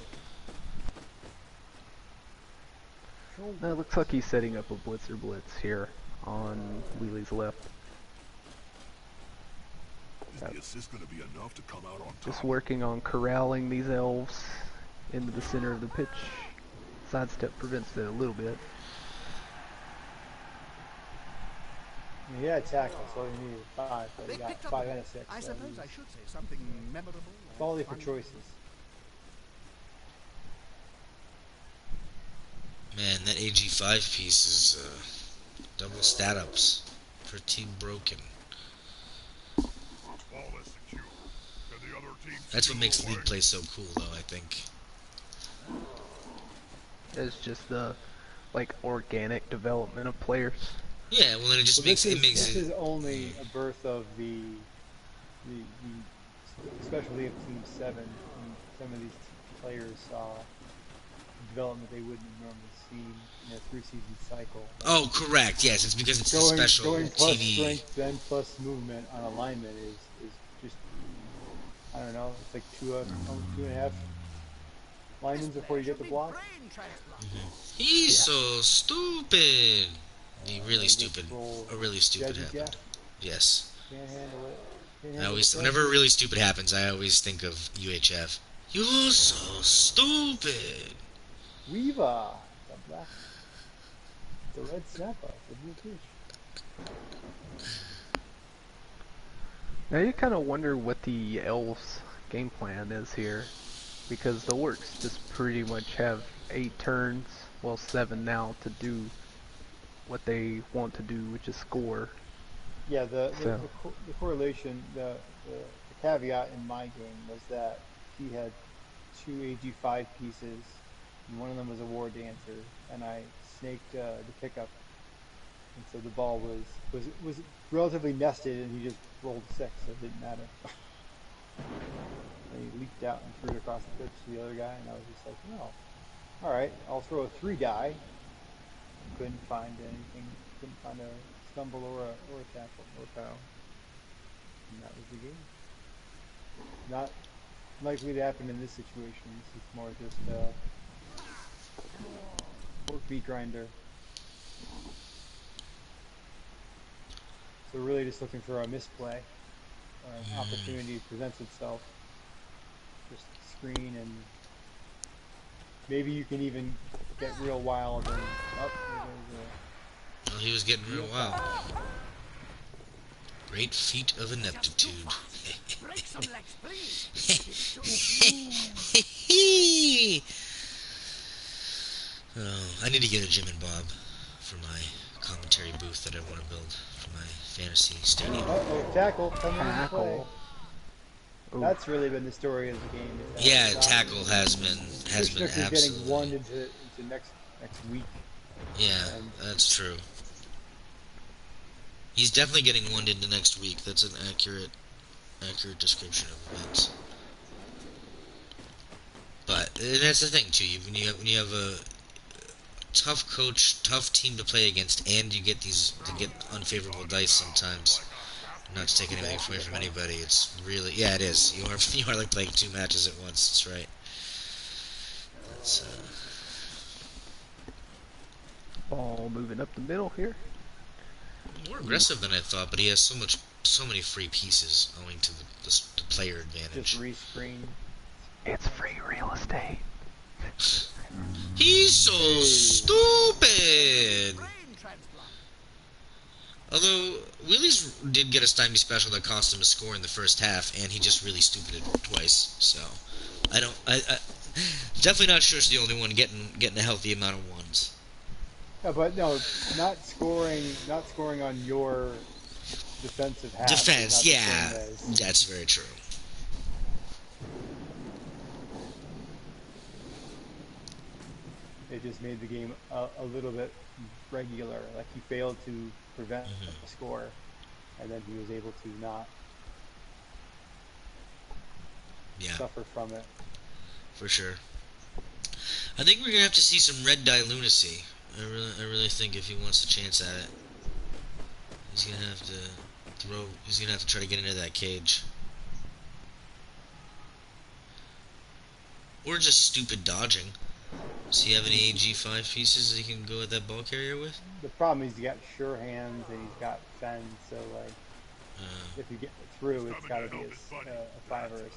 No, it looks like he's setting up a blitzer blitz here on Wheelie's left. Is the assist going to be enough to come out on top? Just working on corralling these elves into the center of the pitch. sidestep prevents it a little bit. He had tackle, so he needed 5, but he They got picked up 5 the and a ball. 6. I So suppose I should say something memorable. or quality for funny. choices. Man, that AG5 piece is double stat ups. Pretty broken. Ball is secure. Can the other team That's what steal makes away? League play so cool, though, I think. It's just the like organic development of players. Yeah, well, then it just Well, makes this it. is only a birth of the especially of Team 7. And some of these players saw development they wouldn't have normally seen in a 3-season cycle. Oh, correct. Yes, it's because it's the Going special going plus TV. strength, then plus movement on alignment is just, I don't know. It's like 2.5 linemen before you get the block. Brain transplant. He's so stupid. Really Just stupid. roll A really stupid Jazzy happened. Jeff. Yes. Can't handle it. Can't I handle always, the whenever pressure. really stupid happens, I always think of UHF. You're so stupid. Weaver, the red snapper, the blue fish. Now you kind of wonder what the Elves' game plan is here, because the Orcs just pretty much have 8 turns, well 7 now, to do what they want to do, which is score. Yeah, So the correlation, the caveat in my game was that he had 2 AG5 pieces, and one of them was a War Dancer, and I snaked the pickup, and so the ball was relatively nested, and he just rolled a 6, so it didn't matter. And he leaped out and threw it across the pitch to the other guy, and I was just like, no, all right, I'll throw a 3 die. Couldn't find anything. Couldn't find a stumble or a tackle or a foul. And that was the game. Not likely to happen in this situation. This is more just pork beat grinder. So really just looking for a misplay or an opportunity presents itself. Just screen, and maybe you can even get real wild and up. Well, he was getting real wild. Great feat of ineptitude. Break some legs, please. Oh, I need to get a Jim and Bob for my commentary booth that I want to build for my fantasy stadium. Tackle coming into play. tackle. Ooh. That's really been the story of the game. Is that Yeah, tackle has been Kushner is getting absolutely. one into next week. Yeah, that's true. He's definitely getting one into next week. That's an accurate description of events. But that's the thing too. When you have a tough coach, tough team to play against, and you get unfavorable dice sometimes. Not to take anything away from anybody. It's really, yeah, it is. You are like playing 2 matches at once. That's right. That's Ball moving up the middle here. more aggressive than I thought, but he has so many free pieces owing to the player advantage. Just rescreen. It's free real estate. He's so stupid. Brain transplant. Although Willie's did get a stymie special that cost him a score in the first half, and he just really stupided twice. So I definitely not sure it's the only one getting a healthy amount of ones. Yeah, but no, not scoring on your defensive half. Defense, yeah, that's very true. It just made the game a little bit regular. Like he failed to prevent a score, and then he was able to not suffer from it. For sure. I think we're gonna have to see some red die lunacy. I really think if he wants a chance at it, he's gonna have to He's gonna have to try to get into that cage, or just stupid dodging. Does he have any AG5 pieces that he can go at that ball carrier with? The problem is he's got sure hands and he's got fend, so like if you get through, it's got to be a 5 or a 6,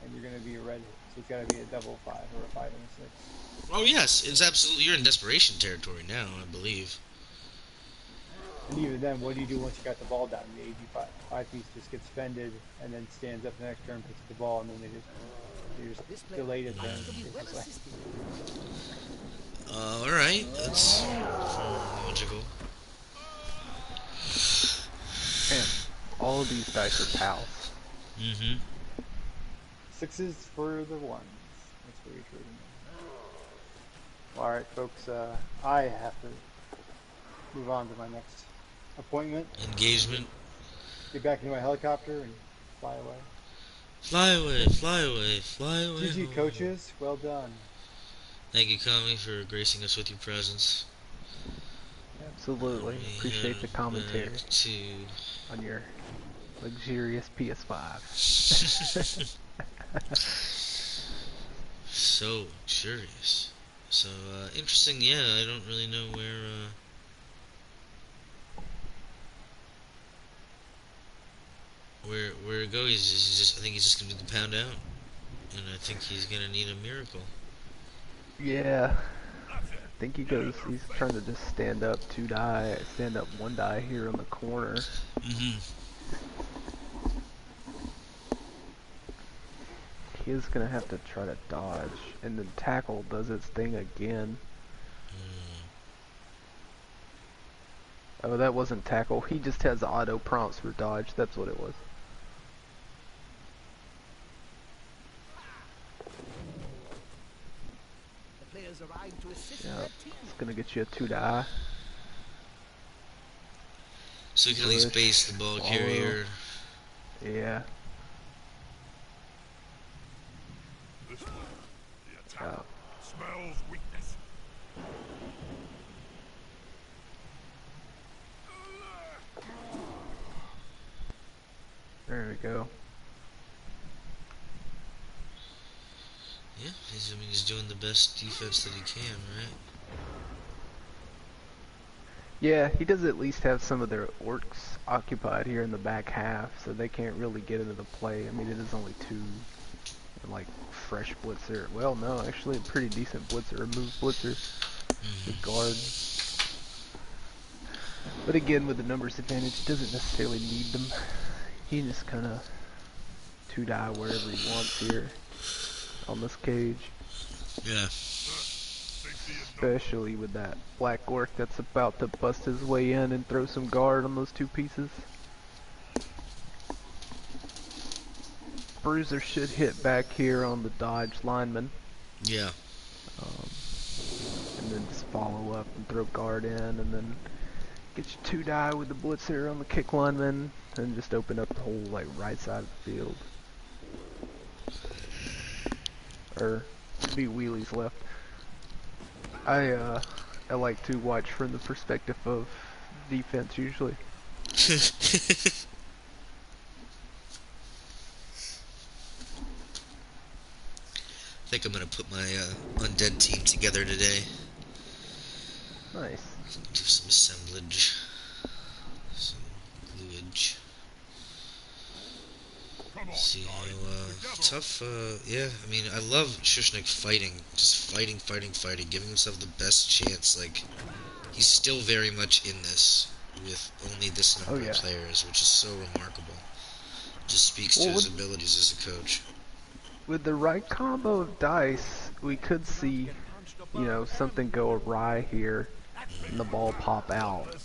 and you're going to be a red, so it's got to be a double 5 or a 5 and a 6. Oh yes, it's absolutely. You're in desperation territory now, I believe. And even then, what do you do once you got the ball down? The 85 piece just gets fended and then stands up the next turn, picks up the ball, and then they just This player delayed it has there, to be well basically. assisted. All right, that's logical. Man, all of these dice are pals. Mm-hmm. Sixes for the ones. That's where you're trading them. All right, folks. I have to move on to my next appointment. Engagement. Get back into my helicopter and fly away. Fly away, fly away, fly away GG, home. coaches. Well done. Thank you, Kami, for gracing us with your presence. Absolutely. We Appreciate the head commentary back to on your luxurious PS5. so curious. So interesting. Yeah, I don't really know where to go. I think he's just gonna do the pound out, and I think he's gonna need a miracle. Yeah. I think he's trying to just stand up stand up 1 die here on the corner. Mm-hmm. He is gonna have to try to dodge, and then tackle does its thing again. Oh, that wasn't tackle. He just has auto prompts for dodge. That's what it was. The players arrive to assist Yeah, their team. it's gonna get you a 2 die. So he can at least Push, base the ball swallow. carrier. Yeah. This way. The attacker smells weakness. There we go. Yeah, he's doing the best defense that he can, right? Yeah, he does at least have some of their orcs occupied here in the back half, so they can't really get into the play. I mean, it is only 2, and like fresh blitzer. Well, no, actually a pretty decent blitzer, remove blitzer, good guard. But again, with the numbers advantage, he doesn't necessarily need them. He just kind of 2 die wherever he wants here on this cage. Yeah. Especially with that black orc that's about to bust his way in and throw some guard on those 2 pieces. Bruiser should hit back here on the dodge lineman. Yeah. And then just follow up and throw guard in, and then get you 2 die with the blitzer on the kick lineman, and just open up the whole like right side of the field. Or be wheelies left. I like to watch from the perspective of defense usually. I think I'm gonna put my undead team together today. Nice. Do some assemblage, some gluage. See how tough. Yeah, I mean, I love Shushnik fighting, just fighting, giving himself the best chance. Like, he's still very much in this with only this number of players, which is so remarkable. Just speaks to his abilities as a coach. With the right combo of dice, we could see, you know, something go awry here and the ball pop out.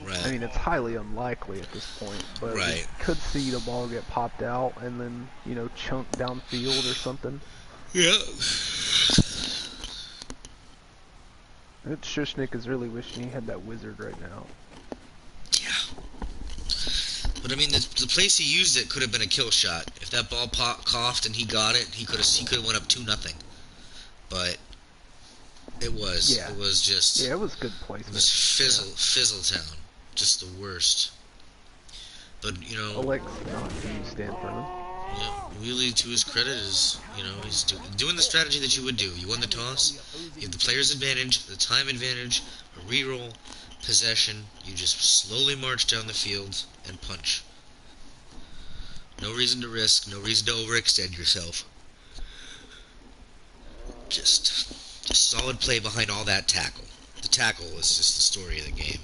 Right. I mean, it's highly unlikely at this point, but we could see the ball get popped out and then, you know, chunk downfield or something. Yeah. Shushnik is really wishing he had that wizard right now. Yeah. But I mean, the place he used it could have been a kill shot. If that ball coughed and he got it, he could have went up 2-0. But it was. Yeah. It was just. Yeah, it was good placement. It was Fizzletown. Just the worst. But, you know... Alex not to stand for him. Yeah, Wheelie, to his credit, is, you know, he's doing the strategy that you would do. You won the toss, you have the player's advantage, the time advantage, a reroll, possession. You just slowly march down the field and punch. No reason to risk, no reason to overextend yourself. Just Solid play behind all that tackle. The tackle was just the story of the game.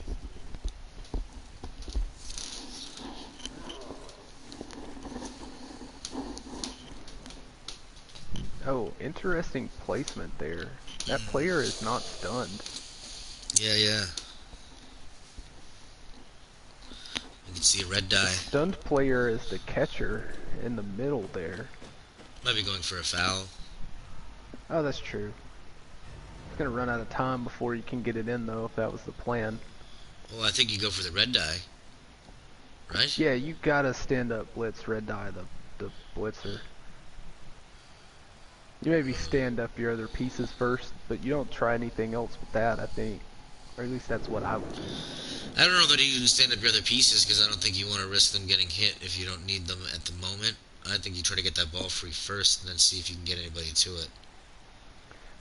Oh, interesting placement there. That player is not stunned. Yeah. You can see a red The die. stunned player is the catcher in the middle there. Might be going for a foul. Oh, that's true. It's gonna run out of time before you can get it in, though, if that was the plan. Well, I think you go for the red die. Right? Yeah, you gotta stand up blitz, red die the blitzer. You maybe stand up your other pieces first, but you don't try anything else with that, I think. Or at least that's what I would do. I don't know that you can stand up your other pieces because I don't think you want to risk them getting hit if you don't need them at the moment. I think you try to get that ball free first and then see if you can get anybody to it.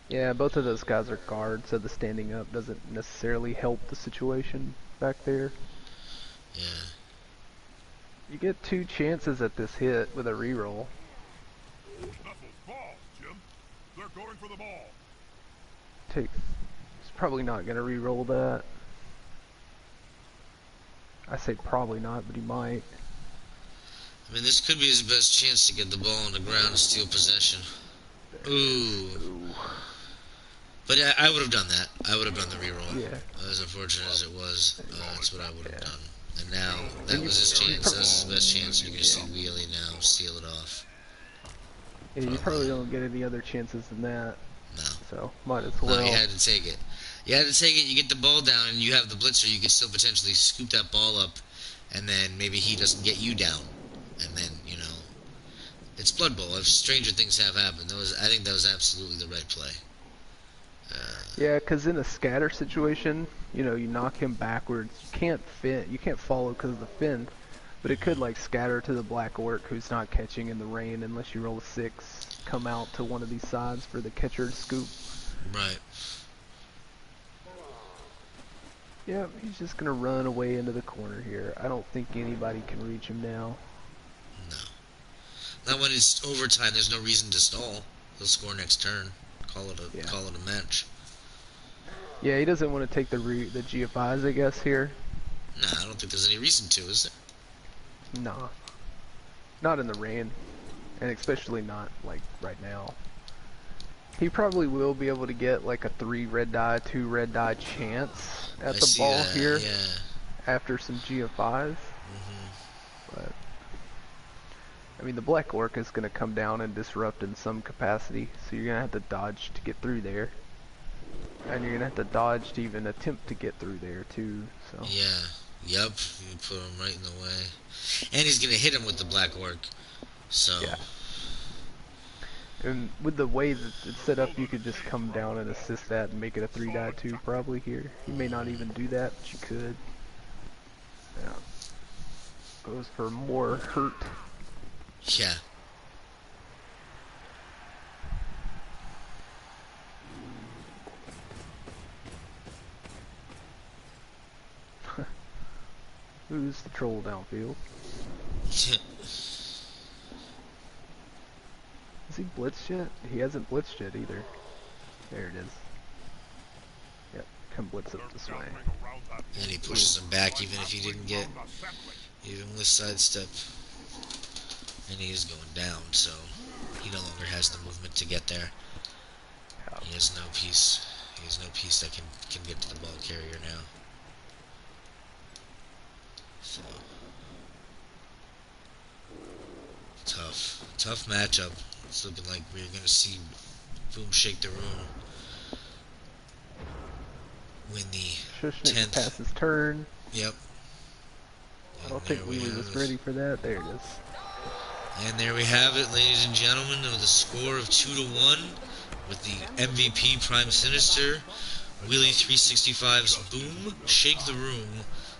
Yeah, both of those guys are guards, so the standing up doesn't necessarily help the situation back there. Yeah. You get 2 chances at this hit with a reroll. Knuckles ball, Jim. They're going for the ball. He's probably not going to re-roll that. I say probably not, but he might. I mean, this could be his best chance to get the ball on the ground and steal possession. Ooh. But I would have done that. I would have done the reroll. Yeah. As unfortunate as it was, that's what I would have Yeah. done. And now, that was his chance. That was his best chance. You're going to see Wheelie now steal it off. Yeah, you probably don't get any other chances than that. No. So, might as well. No, you had to take it. You had to take it, you get the ball down, and you have the blitzer, you could still potentially scoop that ball up, and then maybe he doesn't get you down. And then, it's Blood Bowl. If stranger things have happened, I think that was absolutely the right play. Yeah, because in a scatter situation, you knock him backwards. You can't follow because of the fin, but it could scatter to the black orc who's not catching in the rain unless you roll a 6. Come out to one of these sides for the catcher to scoop. Right. Yep, he's just gonna run away into the corner here. I don't think anybody can reach him now. No. Not when it's overtime. There's no reason to stall. He'll score next turn. Call it a match. Yeah, he doesn't want to take the GFIs, I guess, here. Nah, I don't think there's any reason to, is there? Nah. Not in the rain. And especially not, right now. He probably will be able to get, a 3 red die, 2 red die chance at the ball here. Yeah. After some GFIs. But, I mean, the Black Orc is going to come down and disrupt in some capacity. So you're going to have to dodge to get through there. And you're going to have to dodge to even attempt to get through there, too. So. Yeah. Yep. You put him right in the way. And he's going to hit him with the Black Orc. So. Yeah. And with the way that it's set up, you could just come down and assist that and make it a 3 die 2 probably here. You may not even do that, but you could. Yeah. Goes for more hurt. Yeah. Who's the troll downfield? Has he blitzed yet? He hasn't blitzed yet either. There it is. Yep, come blitz up this way. And he pushes him back even if he didn't get, even with sidestep. And he is going down, so he no longer has the movement to get there. He has no piece. He has no piece that can get to the ball carrier now. So tough matchup. It's looking like we're gonna see Boom shake the room. Win the Shushnik 10th. pass his turn. Yep. I don't think we were just ready for that. There it is. And there we have it, ladies and gentlemen, with a score of 2-1, with the MVP Prime Sinister, Wheelie 365's Boom Shake the Room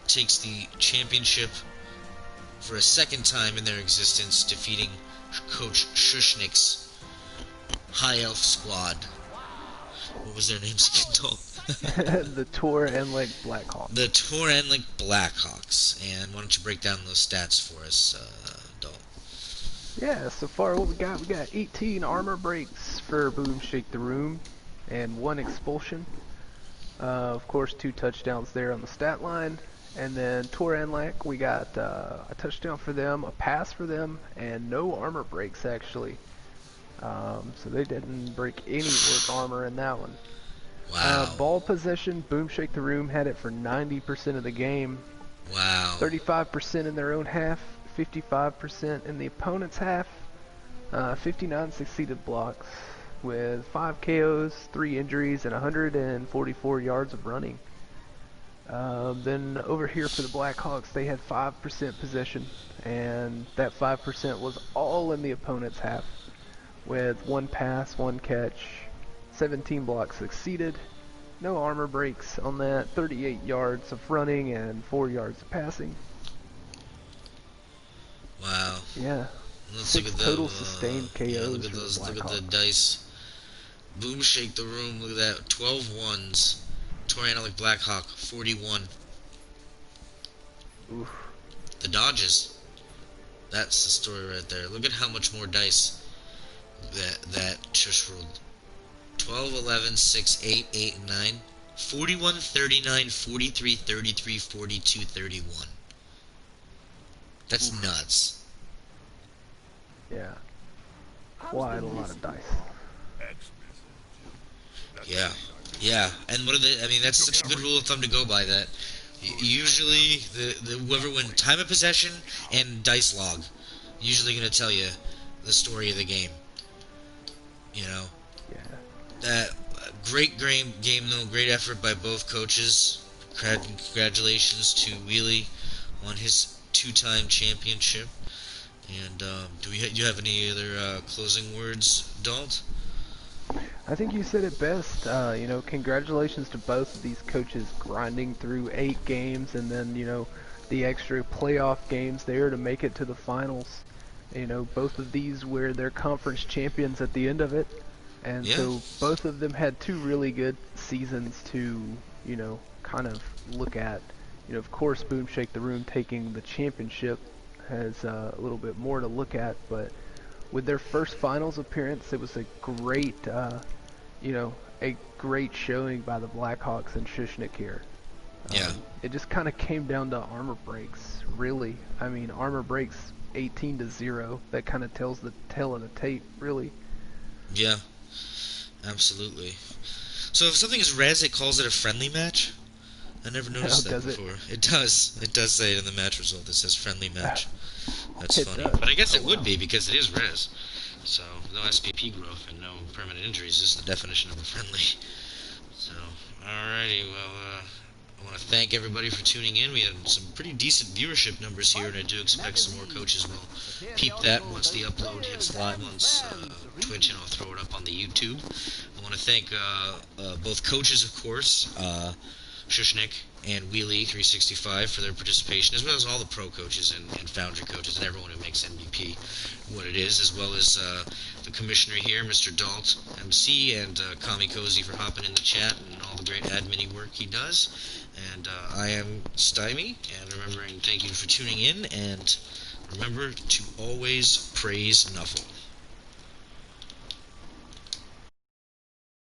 takes the championship for a second time in their existence, defeating Coach Shushnik's High Elf squad. What was their name? The Tor Anlec Blackhawks. The Tor Anlec Blackhawks. And why don't you break down those stats for us, Dol? Yeah, so far what we got 18 armor breaks for Boom Shake the Room. and 1 expulsion. Of course, 2 touchdowns there on the stat line. And then Tor Anlec, we got a touchdown for them, a pass for them, and no armor breaks actually. So they didn't break any work armor in that one. Wow. Ball possession, Boom Shake the Room had it for 90% of the game. Wow. 35% in their own half, 55% in the opponent's half, 59 succeeded blocks with 5 KOs, 3 injuries, and 144 yards of running. Then over here for the Blackhawks, they had 5% possession, and that 5% was all in the opponent's half, with 1 pass, 1 catch, 17 blocks succeeded, no armor breaks on that, 38 yards of running, and 4 yards of passing. Wow. Yeah. Let's 6 look at total the, sustained KOs yeah, look at for those. the Look at the Blackhawks. dice. Boom Shake the Room. Look at that. 12 ones. Tor Anlec Blackhawk 41. Oof. The Dodges. That's the story right there. Look at how much more dice that Shush rolled. 12, 11, 6, 8, 8, and 9. 41, 39, 43, 33, 42, 31. That's Oof. nuts. Yeah. Quite a lot of dice. Yeah. Yeah. And what are the? I mean, that's such a good rule of thumb to go by. That usually the whoever wins time of possession and dice log, usually going to tell you the story of the game. You know. Yeah. That great game though. Great effort by both coaches. Congratulations to Wheelie on his 2-time championship. And do you have any other closing words, Dalt? I think you said it best. You know, congratulations to both of these coaches grinding through 8 games and then, you know, the extra playoff games there to make it to the finals. You know, both of these were their conference champions at the end of it. And Yeah. so both of them had 2 really good seasons to, you know, kind of look at. You know, of course, Boom Shake the Room taking the championship has a little bit more to look at, but with their first finals appearance, it was a great, you know, a great showing by the Blackhawks and Shushnik here. Yeah. It just kind of came down to armor breaks, really. I mean, armor breaks 18-0. That kind of tells the tale of the tape, really. Yeah. Absolutely. So if something is res, it calls it a friendly match? I never noticed that does it? before. It does. It does say it in the match result. It says friendly match. That's It funny. does. But I guess Oh, it would wow. be because it is res. So no SPP growth and no permanent injuries is the definition of a friendly. So, alrighty. Well, I want to thank everybody for tuning in. We had some pretty decent viewership numbers here, and I do expect some more coaches will peep that once the upload hits live on Twitch, and I'll throw it up on the YouTube. I want to thank both coaches, of course, Shushnik and Wheelie365 for their participation, as well as all the pro coaches and foundry coaches and everyone who makes NBP what it is, as well as the commissioner here, Mr. Dalt, MC, and Kami Cozy for hopping in the chat and all the great admin work he does. And I am Stymie, and remembering, thank you for tuning in, and remember to always praise Nuffle.